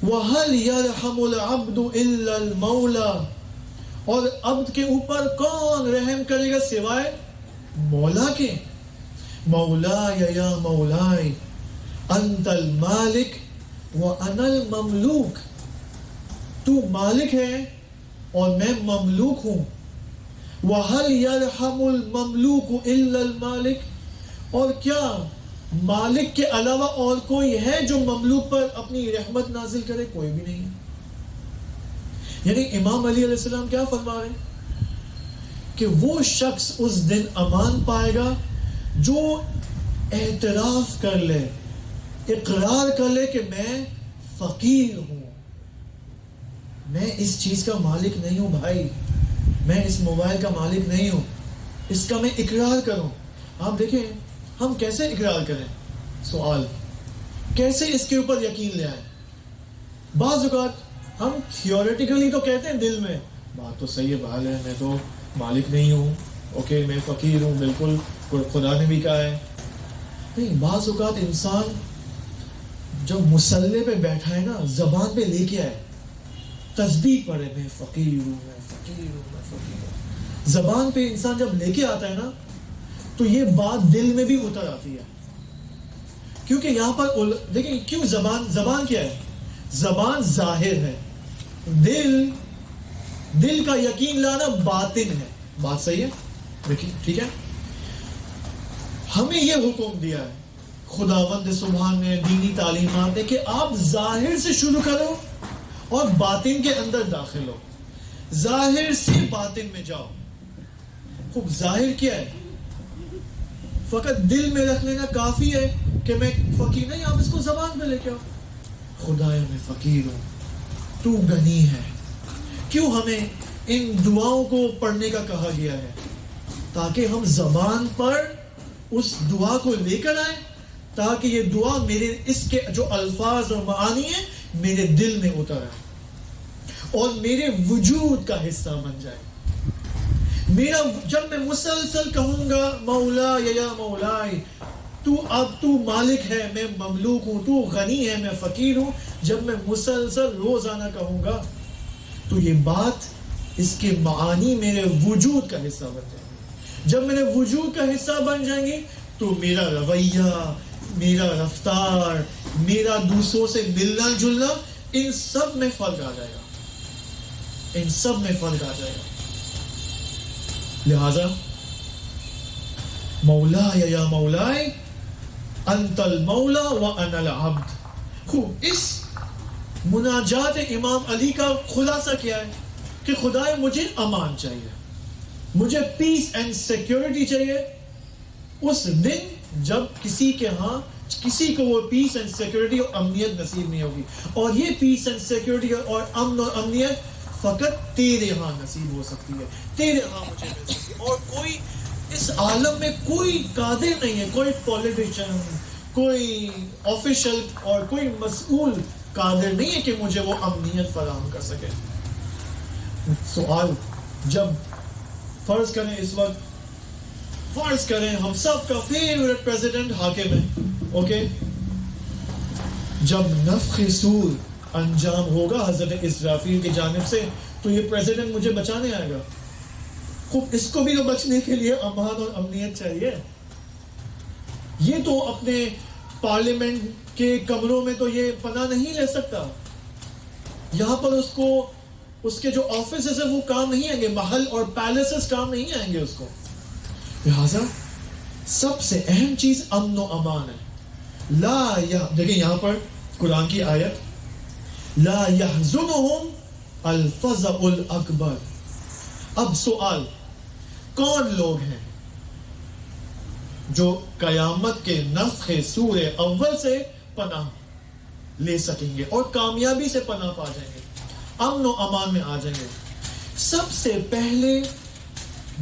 وَهَلْ يَرْحَمُ الْعَبْدُ إِلَّا الْمَوْلَى, اور عبد کے اوپر کون رحم کرے گا سوائے مولا کے. مولاي یا مولاي انت المالک وانا المملوک, تو مالک ہے اور میں مملوک ہوں. وَهَلْ يَرْحَمُ الْمَمْلُوكُ إِلَّا الْمَالِكُ, اور کیا مالک کے علاوہ اور کوئی ہے جو مملوک پر اپنی رحمت نازل کرے؟ کوئی بھی نہیں ہے. یعنی امام علی علیہ السلام کیا فرما رہے ہیں کہ وہ شخص اس دن امان پائے گا جو اعتراف کر لے, اقرار کر لے کہ میں فقیر ہوں, میں اس چیز کا مالک نہیں ہوں بھائی, میں اس موبائل کا مالک نہیں ہوں, اس کا میں اقرار کروں. آپ دیکھیں ہم کیسے اقرار کریں, سوال کیسے اس کے اوپر یقین لے آئیں. بعض اوقات ہم تھیوریٹیکلی تو کہتے ہیں دل میں, بات تو صحیح ہے بھائی, میں تو مالک نہیں ہوں, اوکے میں فقیر ہوں, بالکل خدا نے بھی کہا ہے. نہیں, بعض اوقات انسان جب مصلی پہ بیٹھا ہے نا, زبان پہ لے کے آئے, تسبیح پڑھے, میں فقیر ہوں, میں فقیر ہوں, میں فقیر ہوں. زبان پہ انسان جب لے کے آتا ہے نا تو یہ بات دل میں بھی اتر آتی ہے. کیونکہ یہاں پر دیکھیں کیوں زبان کیا ہے؟ زبان ظاہر ہے, دل کا یقین لانا باطن ہے. بات صحیح ہے؟ دیکھیں ٹھیک ہے, ہمیں یہ حکم دیا ہے خداوند سبحان نے, دینی تعلیمات نے, کہ آپ ظاہر سے شروع کرو اور باطن کے اندر داخل ہو, ظاہر سے باطن میں جاؤ. خوب ظاہر کیا ہے؟ فقط دل میں رکھ لینا کافی ہے کہ میں فقیر نہیں, آپ اس کو زبان پہ لے کے آؤ. خدایا میں فقیر ہوں, تو غنی ہے. کیوں ہمیں ان دعاؤں کو پڑھنے کا کہا گیا ہے؟ تاکہ ہم زبان پر اس دعا کو لے کر آئیں, تاکہ یہ دعا میرے اس کے جو الفاظ اور معانی ہیں میرے دل میں اتر آئے اور میرے وجود کا حصہ بن جائے. میرا جب میں مسلسل کہوں گا مولا یا مولاي, تو مالک ہے, میں مملوک ہوں, تو غنی ہے, میں فقیر ہوں, جب میں مسلسل روزانہ کہوں گا تو یہ بات, اس کے معانی میرے وجود کا حصہ بن جائیں گے. جب میرے وجود کا حصہ بن جائیں گے تو میرا رویہ, میرا رفتار, میرا دوسروں سے ملنا جلنا, ان سب میں فرق آ جائے گا, ان سب میں فرق آ جائے گا. لہذا مولا یا مولاي انت المولا وانا العبد. خوب, اس مناجات امام علی کا خلاصہ کیا ہے کہ خدائے مجھے امان چاہیے, مجھے پیس اینڈ سیکیورٹی چاہیے اس دن جب کسی کے ہاں کسی کو وہ پیس اینڈ سیکیورٹی اور امنیت نصیب نہیں ہوگی. اور یہ پیس اینڈ سیکیورٹی اور امن اور امنیت فقط تیرے ہاں نصیب ہو سکتی ہے, تیرے ہاں مجھے مل سکتی ہے. اور کوئی اس عالم میں کوئی قادر نہیں ہے, کوئی پولیٹیشین, کوئی آفیشل اور کوئی مسئول قادر نہیں ہے کہ مجھے وہ امنیت فراہم کر سکے. سوال, جب فرض کریں اس وقت, فرض کریں ہم سب کا فیوریٹ پریزیڈنٹ حاکم ہے, اوکے, جب نفخ صور انجام ہوگا حضرت اسرافیل کی جانب سے تو یہ پریزیڈنٹ مجھے بچانے آئے گا. خوب, اس کو بھی تو بچنے کے لیے امان اور امنیت چاہیے. یہ تو اپنے پارلیمنٹ کے کمروں میں تو یہ پناہ نہیں لے سکتا, یہاں پر اس کو اس کے جو آفیسز ہیں وہ کام نہیں آئیں گے, محل اور پیلیسز کام نہیں آئیں گے اس کو. لہذا سب سے اہم چیز امن و امان ہے. دیکھیں یہاں پر قرآن کی آیت, لا يحزنهم الفزع الاکبر. اب سوال, کون لوگ ہیں جو قیامت کے نفخ سور اول سے پناہ لے سکیں گے اور کامیابی سے پناہ پا جائیں گے, امن و امان میں آ جائیں گے. سب سے پہلے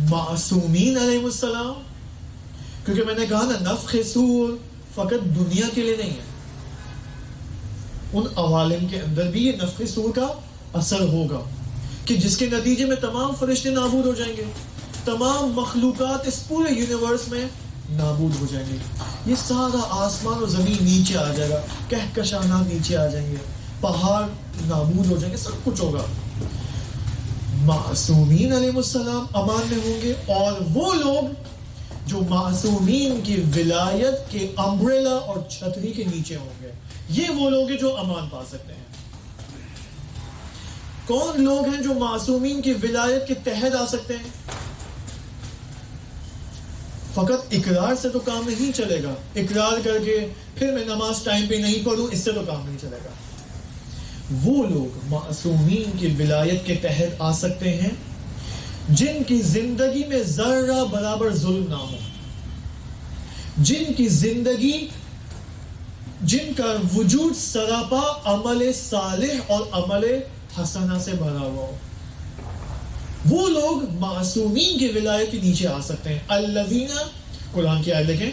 معصومین علیہ السلام, کیونکہ میں نے کہا نا نفخ سور فقط دنیا کے لیے نہیں ہے, ان عوالم کے اندر بھی یہ نفخ سور کا اثر ہوگا کہ جس کے نتیجے میں تمام فرشتے نابود ہو جائیں گے, تمام مخلوقات اس پورے یونیورس میں نابود ہو جائیں گے. یہ سارا آسمان و زمین نیچے آ جائے گا, کہکشانات نیچے آ جائیں گے, پہاڑ نابود ہو جائیں گے, سب کچھ ہوگا. معصومین علیہ السلام امان میں ہوں گے, اور وہ لوگ جو معصومین کی ولایت کے امبریلا اور چھتری کے نیچے ہوں گے, یہ وہ لوگ ہیں جو امان پا سکتے ہیں. کون لوگ ہیں جو معصومین کی ولایت کے تحت آ سکتے ہیں؟ فقط اقرار سے تو کام نہیں چلے گا. اقرار کر کے پھر میں نماز ٹائم پہ نہیں پڑھوں, اس سے تو کام نہیں چلے گا. وہ لوگ معصومین کی ولایت کے تحت آ سکتے ہیں جن کی زندگی میں ذرہ برابر ظلم نہ ہو, جن کی زندگی, جن کا وجود سراپا عمل صالح اور عمل حسنہ سے بھرا ہوا ہو. وہ لوگ معصومین کی ولایت کے نیچے آ سکتے ہیں. الذین, قرآن کی آیت دیکھیں,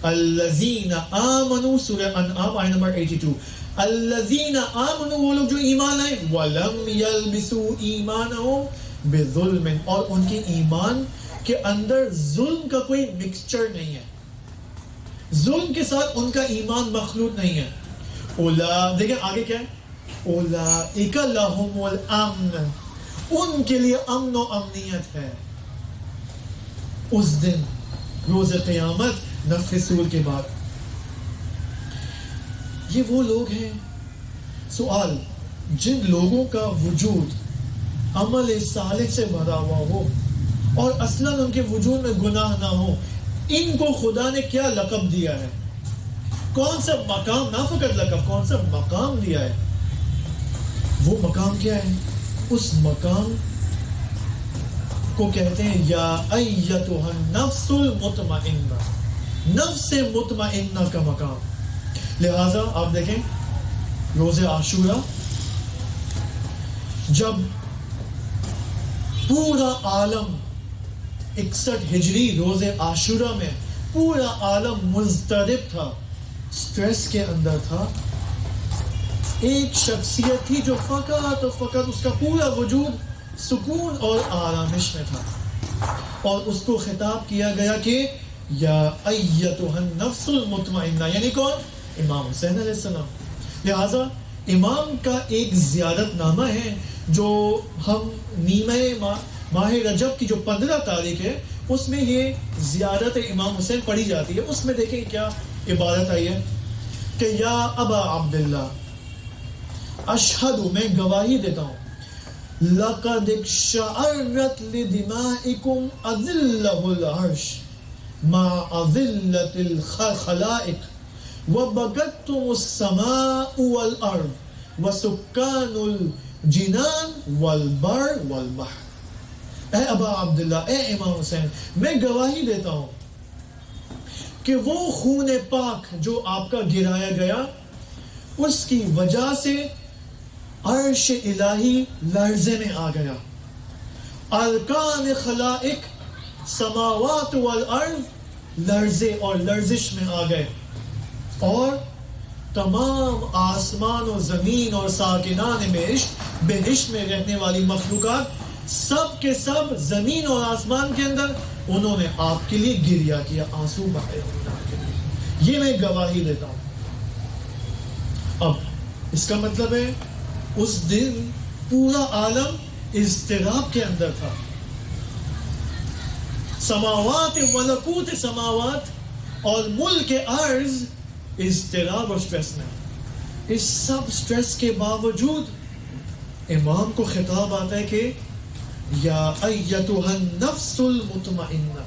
الذین آمنوا, سورہ انعام آیت نمبر 82, الذین آمنوا, وہ لوگ جو ایمان لائے, ولم یلبسوا ایمانہم بظلم, اور ان کے ایمان کے اندر ظلم کا کوئی مکسچر نہیں ہے, ظلم کے ساتھ ان کا ایمان مخلوط نہیں ہے. دیکھیں آگے کیا ہے, اولئک لہم الامن, ان کے لیے امن و امنیت ہے اس دن روز قیامت نفخ صور کے بعد. یہ وہ لوگ ہیں. سوال, جن لوگوں کا وجود عمل صالح سے بھرا ہوا ہو اور اصلاً ان کے وجود میں گناہ نہ ہو, ان کو خدا نے کیا لقب دیا ہے؟ کون سا مقام, نہ فقط لقب, کون سا مقام دیا ہے؟ وہ مقام کیا ہے؟ اس مقام کو کہتے ہیں یا ایتھا النفس المطمئنہ, نفس مطمئنہ کا مقام. لہذا آپ دیکھیں روز عاشورہ, جب پورا عالم 61 ہجری روز عاشورہ میں پورا عالم مضطرب تھا, سٹریس کے اندر تھا, ایک شخصیت تھی جو فقط اور فقط اس کا پورا وجود سکون اور آرامش میں تھا, اور اس کو خطاب کیا گیا کہ یا ایتھا النفس المطمئنہ, یعنی کون؟ امام حسین علیہ السلام. لہذا امام کا ایک زیارت نامہ ہے جو ہم نیمہ ماہ رجب کی جو 15 تاریخ ہے اس میں یہ زیارت امام حسین پڑھی جاتی ہے. اس میں دیکھیں کیا عبارت آئی ہے کہ یا ابا عبداللہ, اشہد, میں گواہی دیتا ہوں, لقد اقشعرت لدمائکم اذلہ العرش ما اذلت الخلائق وبغتتم السماء والارض وسکان الجنان والبر والبحر. اے ابا عبداللہ, اے امام حسین, میں گواہی دیتا ہوں کہ وہ خون پاک جو آپ کا گرایا گیا, اس کی وجہ سے عرش الہی لرزے میں آ گیا, ارکان خلائق سماوات والارض لرزے اور لرزش میں آ گئے, اور تمام آسمان و زمین اور ساکنان بہشت میں رہنے والی مخلوقات سب کے سب زمین اور آسمان کے اندر انہوں نے آپ کے لیے گریا کیا, آنسو بہائے آپ کے لیے. یہ میں گواہی دیتا ہوں. اب اس کا مطلب ہے اس دن پورا عالم اضطراب کے اندر تھا, سماوات, ملکوت سماوات اور ملک ارض اضطراب اور سٹریس میں. اس سب سٹریس کے باوجود امام کو خطاب آتا ہے کہ یا ایتھا النفس المطمئنہ.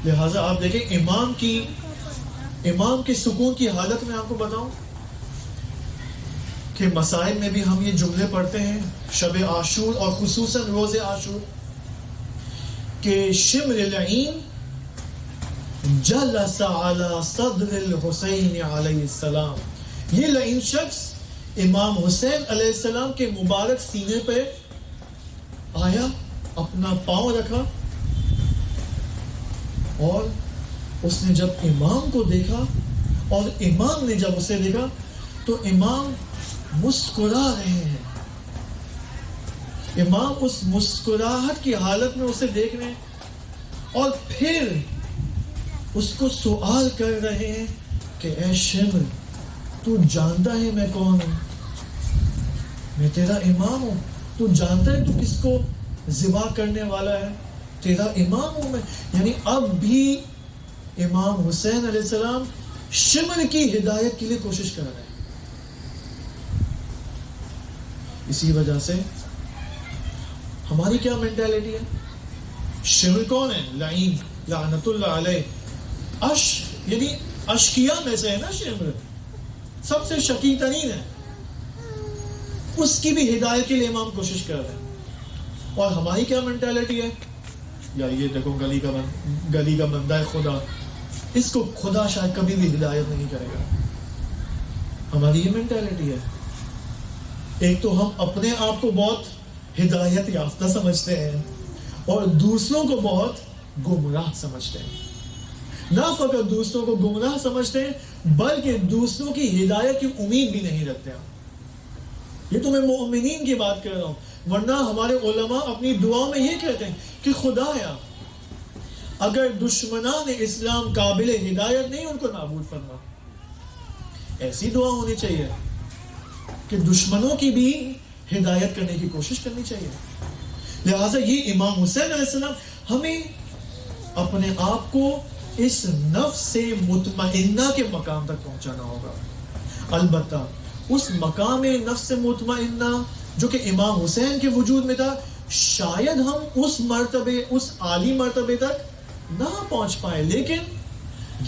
لہٰذا آپ دیکھیں امام کے سکون کی حالت میں آپ کو بتاؤں کہ مسائل میں بھی ہم یہ جملے پڑھتے ہیں شب عاشور اور خصوصاً روز عاشور کہ شمر العین جلس علی صدر الحسین علیہ السلام. یہ لعین شخص امام حسین علیہ السلام کے مبارک سینے پہ آیا, اپنا پاؤں رکھا, اور اس نے جب امام کو دیکھا اور امام نے جب اسے دیکھا تو امام مسکرا رہے ہیں. امام اس مسکراہٹ کی حالت میں اسے دیکھ رہے ہیں اور پھر اس کو سوال کر رہے ہیں کہ اے شمر, تو جانتا ہے میں کون ہوں؟ میں تیرا امام ہوں. تو جانتا ہے تو کس کو ذبح کرنے والا ہے؟ تیرا امام ہوں میں. یعنی اب بھی امام حسین علیہ السلام شمر کی ہدایت کے لیے کوشش کر رہے ہیں. اسی وجہ سے ہماری کیا مینٹیلٹی ہے؟ شمر کون ہے؟ لعین, لعنت اللہ علیہ. یعنی اشقیاء میں سے ہے نا شمر, سب سے شقی ترین ہے. اس کی بھی ہدایت کے لیے امام کوشش کر رہے ہیں. اور ہماری کیا مینٹیلٹی ہے؟ یار یہ دیکھو گلی کا بندہ ہے خدا, اس کو خدا شاید کبھی بھی ہدایت نہیں کرے گا. ہماری یہ مینٹیلٹی ہے. ایک تو ہم اپنے آپ کو بہت ہدایت یافتہ سمجھتے ہیں اور دوسروں کو بہت گمراہ سمجھتے ہیں. نہ فقط دوسروں کو گمراہ سمجھتے ہیں بلکہ دوسروں کی ہدایت کی امید بھی نہیں رکھتے ہیں. یہ تو میں مومنین کی بات کر رہا ہوں, ورنہ ہمارے علماء اپنی دعاؤں میں یہ کہتے ہیں کہ خدایا اگر دشمنان اسلام قابل ہدایت نہیں ان کو نابود فرما. ایسی دعا ہونی چاہیے کہ دشمنوں کی بھی ہدایت کرنے کی کوشش کرنی چاہیے. لہٰذا یہ امام حسین علیہ السلام ہمیں اپنے آپ کو اس نفس سے مطمئنہ کے مقام تک پہنچانا ہوگا. البتہ اس مقام نفس مطمئنہ جو کہ امام حسین کے وجود میں تھا, شاید ہم اس مرتبے, اس عالی مرتبے تک نہ پہنچ پائے, لیکن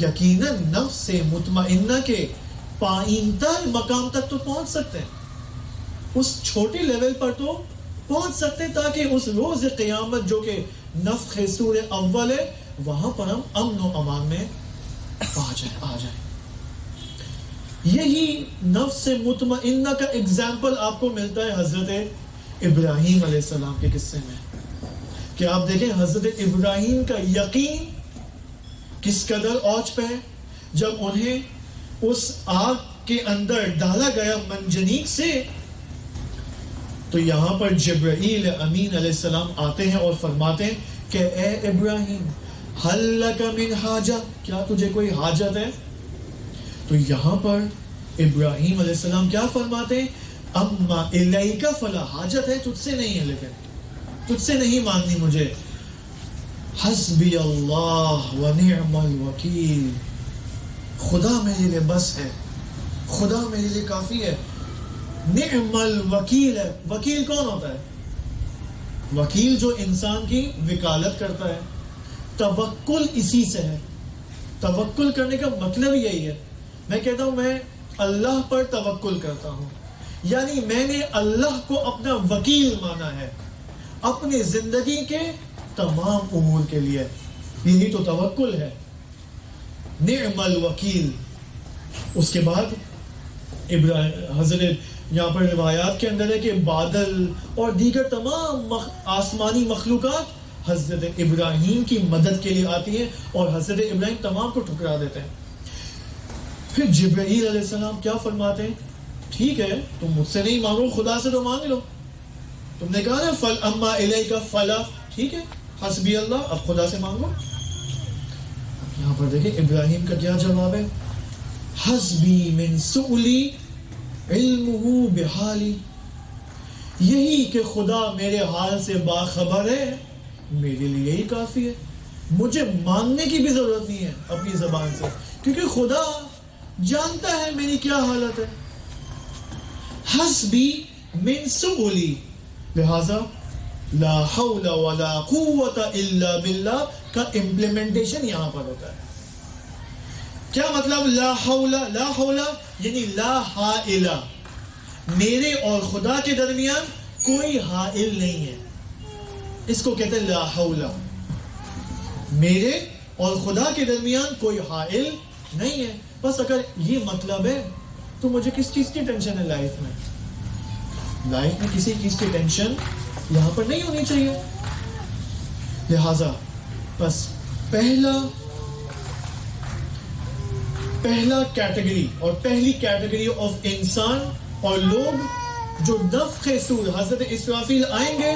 یقیناً نفس مطمئنہ کے پائین تر مقام تک تو پہنچ سکتے ہیں. اس چھوٹے لیول پر تو پہنچ سکتے ہیں تاکہ اس روز قیامت جو کہ نفخ صور اول ہے وہاں پر ہم امن و امان میں آ جائیں. یہی نفس مطمئنہ کا اگزامپل آپ کو ملتا ہے حضرت ابراہیم علیہ السلام کے قصے میں. کہ آپ دیکھیں حضرت ابراہیم کا یقین کس قدر اوج پہ ہے. جب انہیں اس آگ کے اندر ڈالا گیا منجنیق سے, تو یہاں پر جبرائیل امین علیہ السلام آتے ہیں اور فرماتے ہیں کہ اے ابراہیم حل لک من حاجہ, کیا تجھے کوئی حاجت ہے؟ تو یہاں پر ابراہیم علیہ السلام کیا فرماتے ہیں؟ اما الیک فلا, حاجت ہے تجھ سے نہیں ہے, لیکن تجھ سے نہیں ماننی مجھے. حسبی اللہ و نعم الوکیل, خدا میرے لیے بس ہے, خدا میرے لیے کافی ہے. نعم الوکیل ہے. وکیل کون ہوتا ہے؟ وکیل جو انسان کی وکالت کرتا ہے. توکل اسی سے ہے. توکل کرنے کا مطلب یہی ہے. میں کہتا ہوں میں اللہ پر توکل کرتا ہوں, یعنی میں نے اللہ کو اپنا وکیل مانا ہے اپنی زندگی کے تمام امور کے لیے. یہی تو توکل ہے. نعم الوکیل. اس کے بعد حضرت یہاں پر روایات کے اندر ہے کہ بادل اور دیگر تمام آسمانی مخلوقات حضرت ابراہیم کی مدد کے لیے آتی ہیں اور حضرت ابراہیم تمام کو ٹھکرا دیتے ہیں. پھر جبرائیل علیہ السلام کیا فرماتے ہیں؟ ٹھیک ہے تم مجھ سے نہیں مانگو, خدا سے تو مانگ لو. تم نے کہا نا فل اما الیک فلا, ٹھیک ہے حسبی اللہ, اب خدا سے مانگو. یہاں پر دیکھیں ابراہیم کا کیا جواب ہے؟ حسبی من سؤلی علمہ بحالی, یہی کہ خدا میرے حال سے باخبر ہے میرے لیے یہی کافی ہے. مجھے مانگنے کی بھی ضرورت نہیں ہے اپنی زبان سے, کیونکہ خدا جانتا ہے میری کیا حالت ہے. حسبی من سؤلی, لہذا لا حول ولا قوت الا باللہ کا امپلیمنٹیشن یہاں پر ہوتا ہے. کیا مطلب لا حول؟ لا حول یعنی لا حائل, میرے اور خدا کے درمیان کوئی حائل نہیں ہے. اس کو کہتے ہیں لا حول. میرے اور خدا کے درمیان کوئی حائل نہیں ہے. بس اگر یہ مطلب ہے تو مجھے کس چیز کی ٹینشن ہے لائف میں؟ لائف میں کسی چیز کی ٹینشن یہاں پر نہیں ہونی چاہیے. لہذا بس پہلا کیٹیگری اور پہلی کیٹیگری آف انسان اور لوگ جو نفخ سور، حضرت اسرافیل آئیں گے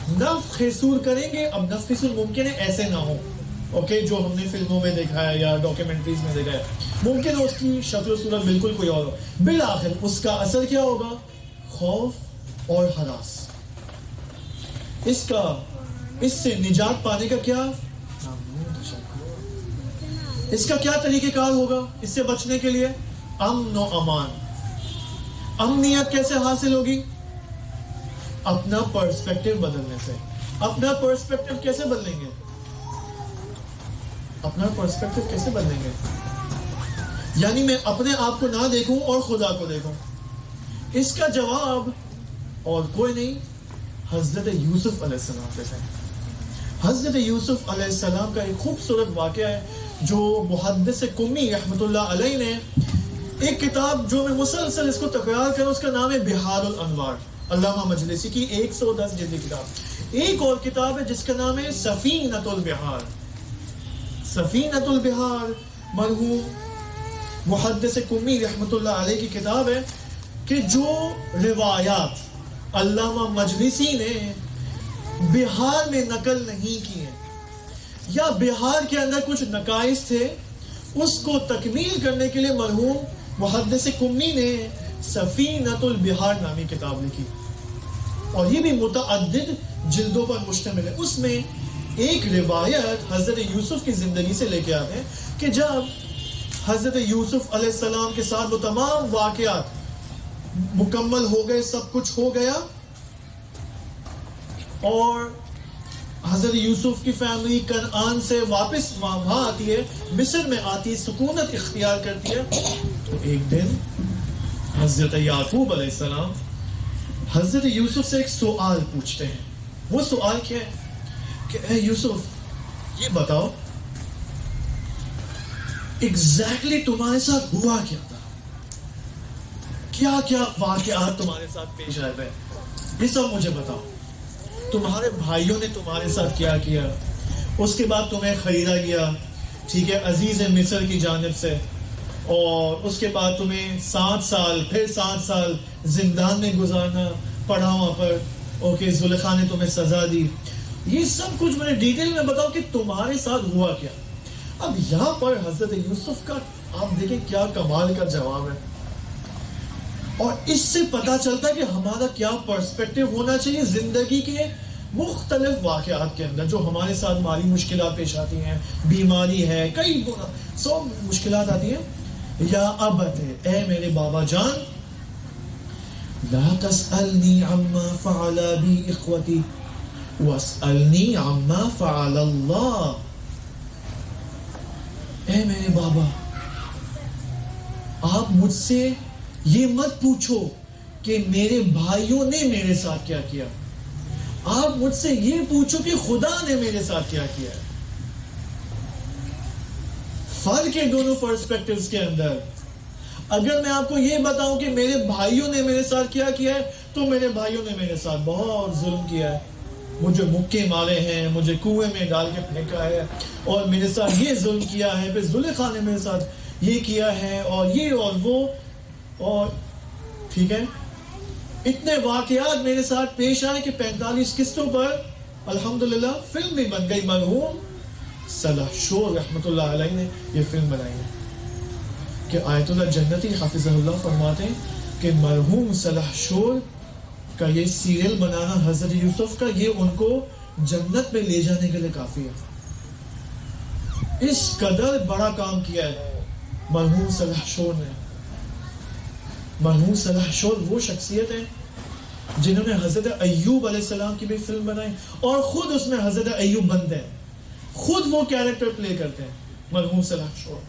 نفخ سور کریں گے. اب نفخ سور ممکن ہے ایسے نہ ہو، اوکے، جو ہم نے فلموں میں دیکھا ہے یا ڈاکیومنٹریز میں دیکھا ہے. ممکن ہے اس کی شکل و صورت بالکل کوئی اور ہو. بالآخر اس کا اثر کیا ہوگا؟ خوف اور ہراس. اس سے نجات پانے کا کیا، اس کا کیا طریقہ کار ہوگا اس سے بچنے کے لیے؟ امن و امان. امنیت کیسے حاصل ہوگی؟ اپنا پرسپیکٹیو بدلنے سے. اپنا پرسپیکٹیو کیسے بدلیں گے؟ اپنا پرسپیکٹیو کیسے بدلیں گے؟ یعنی میں اپنے آپ کو نہ دیکھوں اور خدا کو دیکھوں. اس کا جواب اور کوئی نہیں، حضرت یوسف علیہ السلام کے ساتھ. حضرت یوسف علیہ السلام کا ایک خوبصورت واقعہ ہے جو محدث قمی رحمۃ اللہ علیہ نے ایک کتاب جو میں مسلسل اس کو تکرار کروں، اس کا نام ہے بحار الانوار، علامہ مجلسی کی 110 جلدی کتاب. ایک اور کتاب ہے جس کا نام ہے سفینۃ البحار. سفینۃ البحار مرحوم محدث قمی رحمۃ اللہ علیہ کی کتاب ہے کہ جو روایات علامہ مجلسی نے بہار میں نقل نہیں کی ہیں یا بہار کے اندر کچھ نقائص تھے، اس کو تکمیل کرنے کے لیے مرحوم محدث قمی نے سفینۃ البحار نامی کتاب لکھی، اور یہ بھی متعدد جلدوں پر مشتمل ہے. اس میں ایک روایت حضرت یوسف کی زندگی سے لے کے آتے ہیں کہ جب حضرت یوسف علیہ السلام کے ساتھ وہ تمام واقعات مکمل ہو گئے، سب کچھ ہو گیا، اور حضرت یوسف کی فیملی کنعان سے واپس وہاں آتی ہے، مصر میں آتی ہے، سکونت اختیار کرتی ہے. تو ایک دن حضرت یعقوب علیہ السلام حضرت یوسف سے ایک سوال پوچھتے ہیں. وہ سوال کیا ہے کہ اے یوسف، یہ بتاؤ ایگزیکٹلی تمہارے ساتھ ہوا کیا تھا؟ کیا کیا واقعات تمہارے ساتھ پیش آئے تھے؟ یہ سب مجھے بتاؤ. تمہارے بھائیوں نے تمہارے ساتھ کیا کیا؟ اس کے بعد تمہیں خریدا گیا، ٹھیک ہے، عزیز مصر کی جانب سے، اور اس کے بعد تمہیں 7 سال پھر 7 سال زندان میں گزارنا پڑا وہاں پر. اوکے، زلیخا نے تمہیں سزا دی. یہ سب کچھ میں نے ڈیٹیل میں بتاؤ کہ تمہارے ساتھ ہوا کیا. اب یہاں پر حضرت یوسف کا آپ دیکھیں کیا کمال کا جواب ہے، اور اس سے پتا چلتا ہے کہ ہمارا کیا پرسپیکٹیو ہونا چاہیے زندگی کے مختلف واقعات کے اندر جو ہمارے ساتھ مالی مشکلات پیش آتی ہیں، بیماری ہے، کئی سب مشکلات آتی ہیں. یا ابت، اے میرے بابا جان، لا تسألنی عما فعل بی اخوتی واسألنی عما فعل اللہ. اے میرے بابا، آپ مجھ سے یہ مت پوچھو کہ میرے بھائیوں نے میرے ساتھ کیا کیا، آپ مجھ سے یہ پوچھو کہ خدا نے میرے ساتھ کیا کیا ہے. فرق ہے دونوں پرسپیکٹیوز کے اندر. اگر میں آپ کو یہ بتاؤں کہ میرے بھائیوں نے میرے ساتھ کیا کیا ہے، تو میرے بھائیوں نے میرے ساتھ بہت ظلم کیا ہے، مجھے مکے مارے ہیں، مجھے کنویں میں ڈال کے پھینکا ہے، اور میرے ساتھ یہ ظلم کیا ہے، پھر زلیخا نے میرے ساتھ یہ کیا ہے، اور یہ اور وہ، اور ٹھیک ہے، اتنے واقعات میرے ساتھ پیش آئے کہ 45 قسطوں پر الحمدللہ فلم بھی بن گئی. مرحوم سلحشور رحمۃ اللہ علیہ نے یہ فلم بنائی ہے کہ آیت اللہ جنتی حافظہ اللہ فرماتے ہیں کہ مرحوم سلحشور کا یہ سیریل بنانا حضرت یوسف کا، یہ ان کو جنت میں لے جانے کے لیے کافی ہے. اس قدر بڑا کام کیا ہے مرحوم سلحشور نے. مرحوم سلحشور وہ شخصیت ہیں جنہوں نے حضرت ایوب علیہ السلام کی بھی فلم بنائی، اور خود اس میں حضرت ایوب بنتے ہیں، خود وہ کیریکٹر پلے کرتے ہیں مرحوم سلحشور.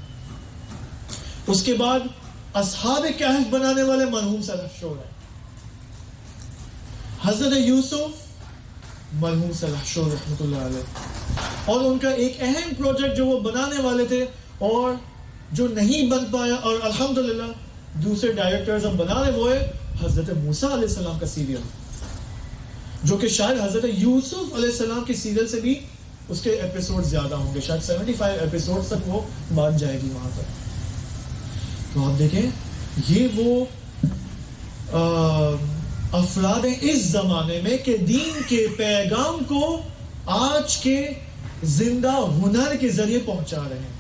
اس کے بعد اصحاب کہف بنانے والے مرحوم سلحشور ہیں. حضرت یوسف مرحوم صلاح شور رحمۃ اللہ علیہ, اور ان کا ایک اہم پروجیکٹ جو وہ بنانے والے تھے اور جو نہیں بن پایا, اور الحمدللہ دوسرے ڈائریکٹرز اب بنا رہے, وہ ہے حضرت موسیٰ علیہ السلام کا سیریل, جو کہ شاید حضرت یوسف علیہ السلام کی سیریل سے بھی اس کے ایپیسوڈ زیادہ ہوں گے, شاید 75 ایپیسوڈ تک وہ بن جائے گی وہاں تک. تو آپ دیکھیں یہ وہ افراد ہیں اس زمانے میں کہ دین کے پیغام کو آج کے زندہ ہنر کے ذریعے پہنچا رہے ہیں.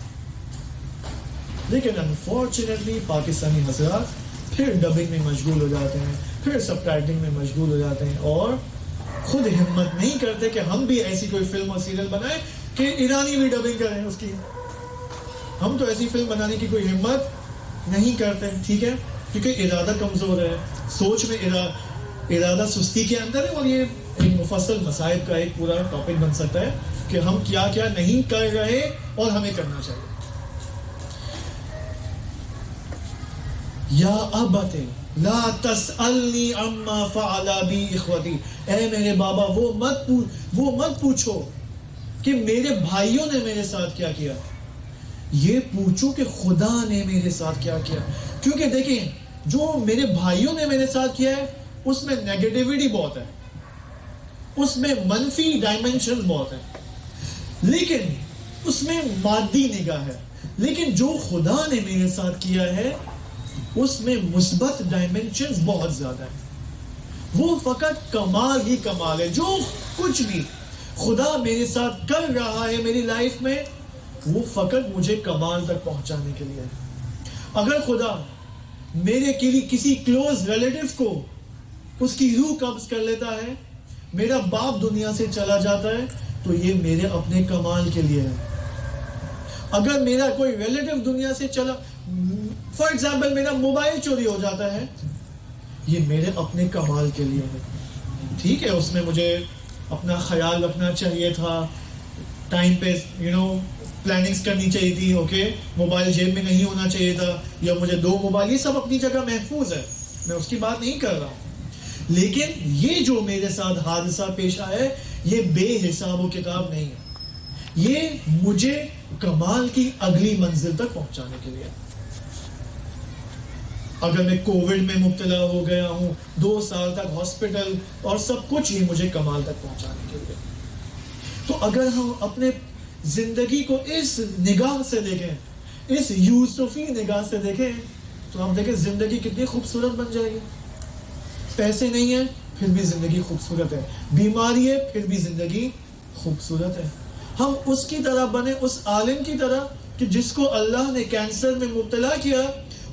لیکن انفارچونیٹلی پاکستانی حضرات پھر ڈبنگ میں مشغول ہو جاتے ہیں, پھر سب ٹائٹلنگ میں مشغول ہو جاتے ہیں, اور خود ہمت نہیں کرتے کہ ہم بھی ایسی کوئی فلم اور سیریل بنائیں کہ ایرانی بھی ڈبنگ کریں اس کی. ہم تو ایسی فلم بنانے کی کوئی ہمت نہیں کرتے, ٹھیک ہے, کیونکہ ارادہ کمزور ہے, سوچ میں ارادہ سستی کے اندر ہے, اور یہ ایک مفصل مصائب کا ایک پورا ٹاپک بن سکتا ہے کہ ہم کیا کیا نہیں کر رہے اور ہمیں کرنا چاہیے. یا ابت لا تسألنی عما فعل بی اخوتی, اے میرے بابا وہ مت پوچھو کہ میرے بھائیوں نے میرے ساتھ کیا کیا, یہ پوچھو کہ خدا نے میرے ساتھ کیا کیا. کیونکہ دیکھیں جو میرے بھائیوں نے میرے ساتھ کیا ہے اس میں نیگیٹیوٹی بہت ہے, اس میں منفی ڈائمنشن بہت ہیں, لیکن اس میں مادی نگاہ ہے. لیکن جو خدا نے میرے ساتھ کیا ہے اس میں مثبت ڈائمنشنز بہت زیادہ ہیں. وہ فقط کمال ہی کمال ہے. جو کچھ بھی خدا میرے ساتھ کر رہا ہے میری لائف میں وہ فقط مجھے کمال تک پہنچانے کے لیے ہے. اگر خدا میرے کسی کلوز ریلیٹیو کو اس کی روح قبض کر لیتا ہے, میرا باپ دنیا سے چلا جاتا ہے, تو یہ میرے اپنے کمال کے لیے ہے. اگر میرا کوئی ریلیٹیو دنیا سے چلا, فار ایگزامپل میرا موبائل چوری ہو جاتا ہے, یہ میرے اپنے کمال کے لیے ہے. ٹھیک ہے, اس میں مجھے اپنا خیال رکھنا چاہیے تھا, ٹائم پہ پلاننگز کرنی چاہیے تھی, اوکے, موبائل جیب میں نہیں ہونا چاہیے تھا, یا مجھے 2 موبائل, یہ سب اپنی جگہ محفوظ ہے, میں اس کی بات نہیں کر رہا ہوں. لیکن یہ جو میرے ساتھ حادثہ پیش آیا ہے یہ بے حساب و کتاب نہیں ہے, یہ مجھے کمال کی اگلی منزل تک پہنچانے کے لیے. اگر میں کووڈ میں مبتلا ہو گیا ہوں 2 سال تک ہاسپٹل اور سب کچھ, یہ مجھے کمال تک پہنچانے کے لیے. تو اگر ہم اپنے زندگی کو اس نگاہ سے دیکھیں, اس یوسفی نگاہ سے دیکھیں, تو ہم دیکھیں زندگی کتنی خوبصورت بن جائے گی. پیسے نہیں ہیں پھر بھی زندگی خوبصورت ہے, بیماری ہے پھر بھی زندگی خوبصورت ہے. ہم اس کی طرح بنے, اس عالم کی طرح کہ جس کو اللہ نے کینسر میں مبتلا کیا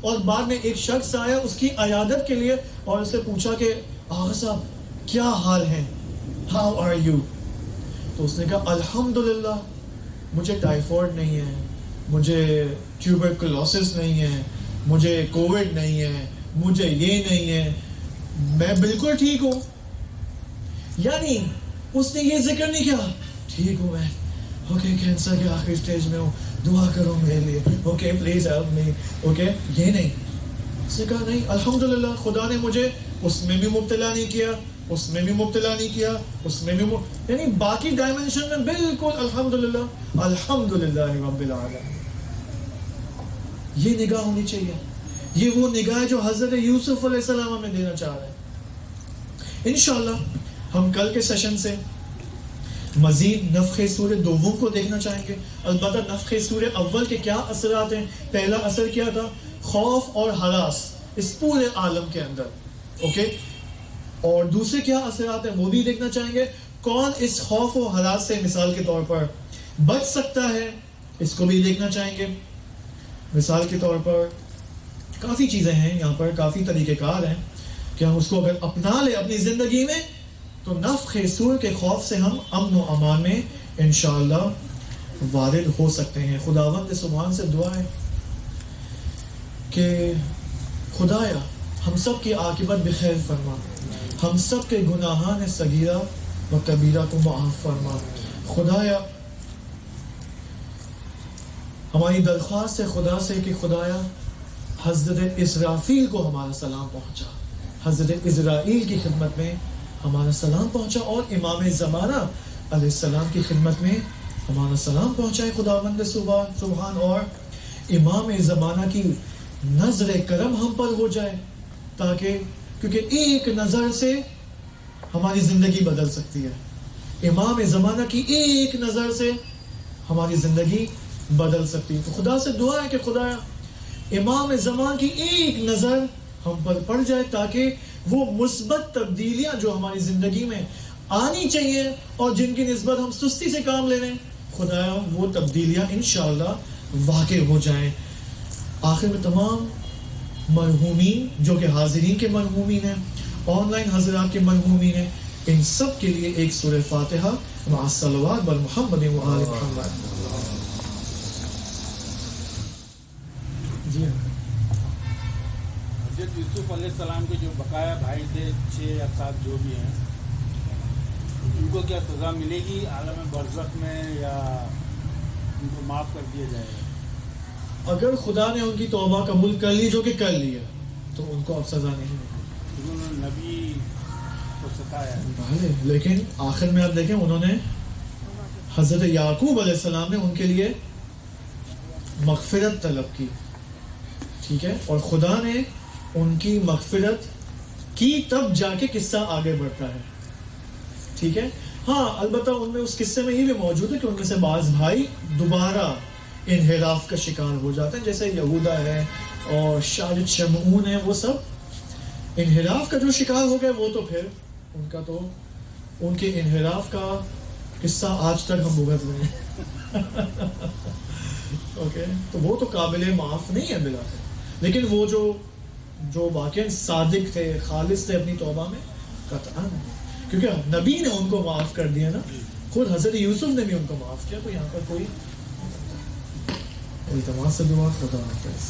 اور بعد میں ایک شخص آیا اس کی عیادت کے لیے اور اس سے پوچھا کہ آغا صاحب کیا حال ہے, ہاؤ آر یو, تو اس نے کہا الحمدللہ مجھے ٹائیفائڈ نہیں ہے, مجھے ٹیوبرکلوسس نہیں ہے, مجھے کووڈ نہیں ہے, مجھے یہ نہیں ہے, میں بالکل ٹھیک ہوں. یعنی اس نے یہ ذکر نہیں کیا ٹھیک ہوں میں, اوکے کینسر کے آخری سٹیج میں ہوں, دعا کرو میرے لیے, okay please help me, okay, یہ نہیں. اس نے کہا نہیں الحمدللہ خدا نے مجھے اس میں بھی مبتلا نہیں کیا, اس میں بھی مبتلا نہیں کیا, اس میں بھی یعنی باقی ڈائمنشن میں بالکل الحمدللہ الحمدللہ رب العالمین. یہ نگاہ ہونی چاہیے. یہ وہ نگاہ جو حضرت یوسف علیہ السلام ہمیں دینا چاہ رہے ہیں. انشاءاللہ ہم کل کے سیشن سے مزید نفخ سور دوم کو دیکھنا چاہیں گے. البتہ نفخ سور اول کے کیا اثرات ہیں, پہلا اثر کیا تھا, خوف اور ہراس اس پورے عالم کے اندر, اوکے, اور دوسرے کیا اثرات ہیں وہ بھی دیکھنا چاہیں گے. کون اس خوف و ہراس سے مثال کے طور پر بچ سکتا ہے اس کو بھی دیکھنا چاہیں گے. مثال کے طور پر کافی چیزیں ہیں یہاں پر, کافی طریقہ کار ہیں کہ ہم اس کو اگر اپنا لیں اپنی زندگی میں تو نفخ سور کے خوف سے ہم امن و امان میں انشاءاللہ وارد ہو سکتے ہیں. خداوند سبحان سے دعا ہے کہ خدایا ہم سب کی عاقبت بخیر فرما, ہم سب کے گناہان صغیرہ و کبیرہ کو معاف فرما. خدایا ہماری درخواست ہے خدا سے کہ خدایا حضرت اسرافیل کو ہمارا سلام پہنچا, حضرت اسرائیل کی خدمت میں ہمارا سلام پہنچا اور امام زمانہ علیہ السلام کی خدمت میں ہمارا سلام پہنچائے خداوند سبحان، اور امام زمانہ کی نظر کرم ہم پر ہو جائے، تاکہ کیونکہ ایک نظر سے ہماری زندگی بدل سکتی ہے، امام زمانہ کی ایک نظر سے ہماری زندگی بدل سکتی ہے۔ تو خدا سے دعا ہے کہ خدا امام زمان کی ایک نظر ہم پر پڑ جائے، تاکہ وہ مثبت تبدیلیاں جو ہماری زندگی میں آنی چاہیے اور جن کی نسبت ہم سستی سے کام لے رہے ہیں، خدایا وہ تبدیلیاں انشاءاللہ واقع ہو جائیں۔ آخر میں تمام مرحومین جو کہ حاضرین کے مرحومین ہیں، آن لائن حضرات کے مرحومین ہیں، ان سب کے لیے ایک سورہ فاتحہ مع الصلوات بر محمد و آل محمد۔ جی حضرت یوسف علیہ السلام کے جو بقایا بھائی تھے 6 یا 7 جو بھی ہیں، ان کو کیا سزا ملے گی عالم برزخ میں، یا ان کو معاف کر دیا جائے گا؟ اگر خدا نے ان کی توبہ قبول کر لی، جو کہ کر لی ہے، تو ان کو اب سزا نہیں ملے، انہوں نے نبی کو ستایا ہے۔ لیکن آخر میں آپ دیکھیں، انہوں نے حضرت یعقوب علیہ السلام نے ان کے لیے مغفرت طلب کی، ٹھیک ہے، اور خدا نے ان کی مغفرت کی، تب جا کے قصہ آگے بڑھتا ہے، ٹھیک ہے۔ ہاں البتہ ان میں اس قصے میں یہ بھی موجود ہے کہ ان میں سے بعض بھائی دوبارہ انحراف کا شکار ہو جاتے ہیں، جیسے یہودا ہے اور شاید شمعون ہے، وہ سب انحراف کا جو شکار ہو گئے، وہ تو پھر ان کے انحراف کا قصہ آج تک ہم بھگت رہے ہیں اوکے، تو وہ تو قابل معاف نہیں ہے بلا، لیکن وہ جو واقعا صادق تھے، خالص تھے اپنی توبہ میں، قطعاً، کیونکہ نبی نے ان کو معاف کر دیا نا، خود حضرت یوسف نے بھی ان کو معاف کیا، تو یہاں پر کوئی التماس سے دعا، خدا حافظ۔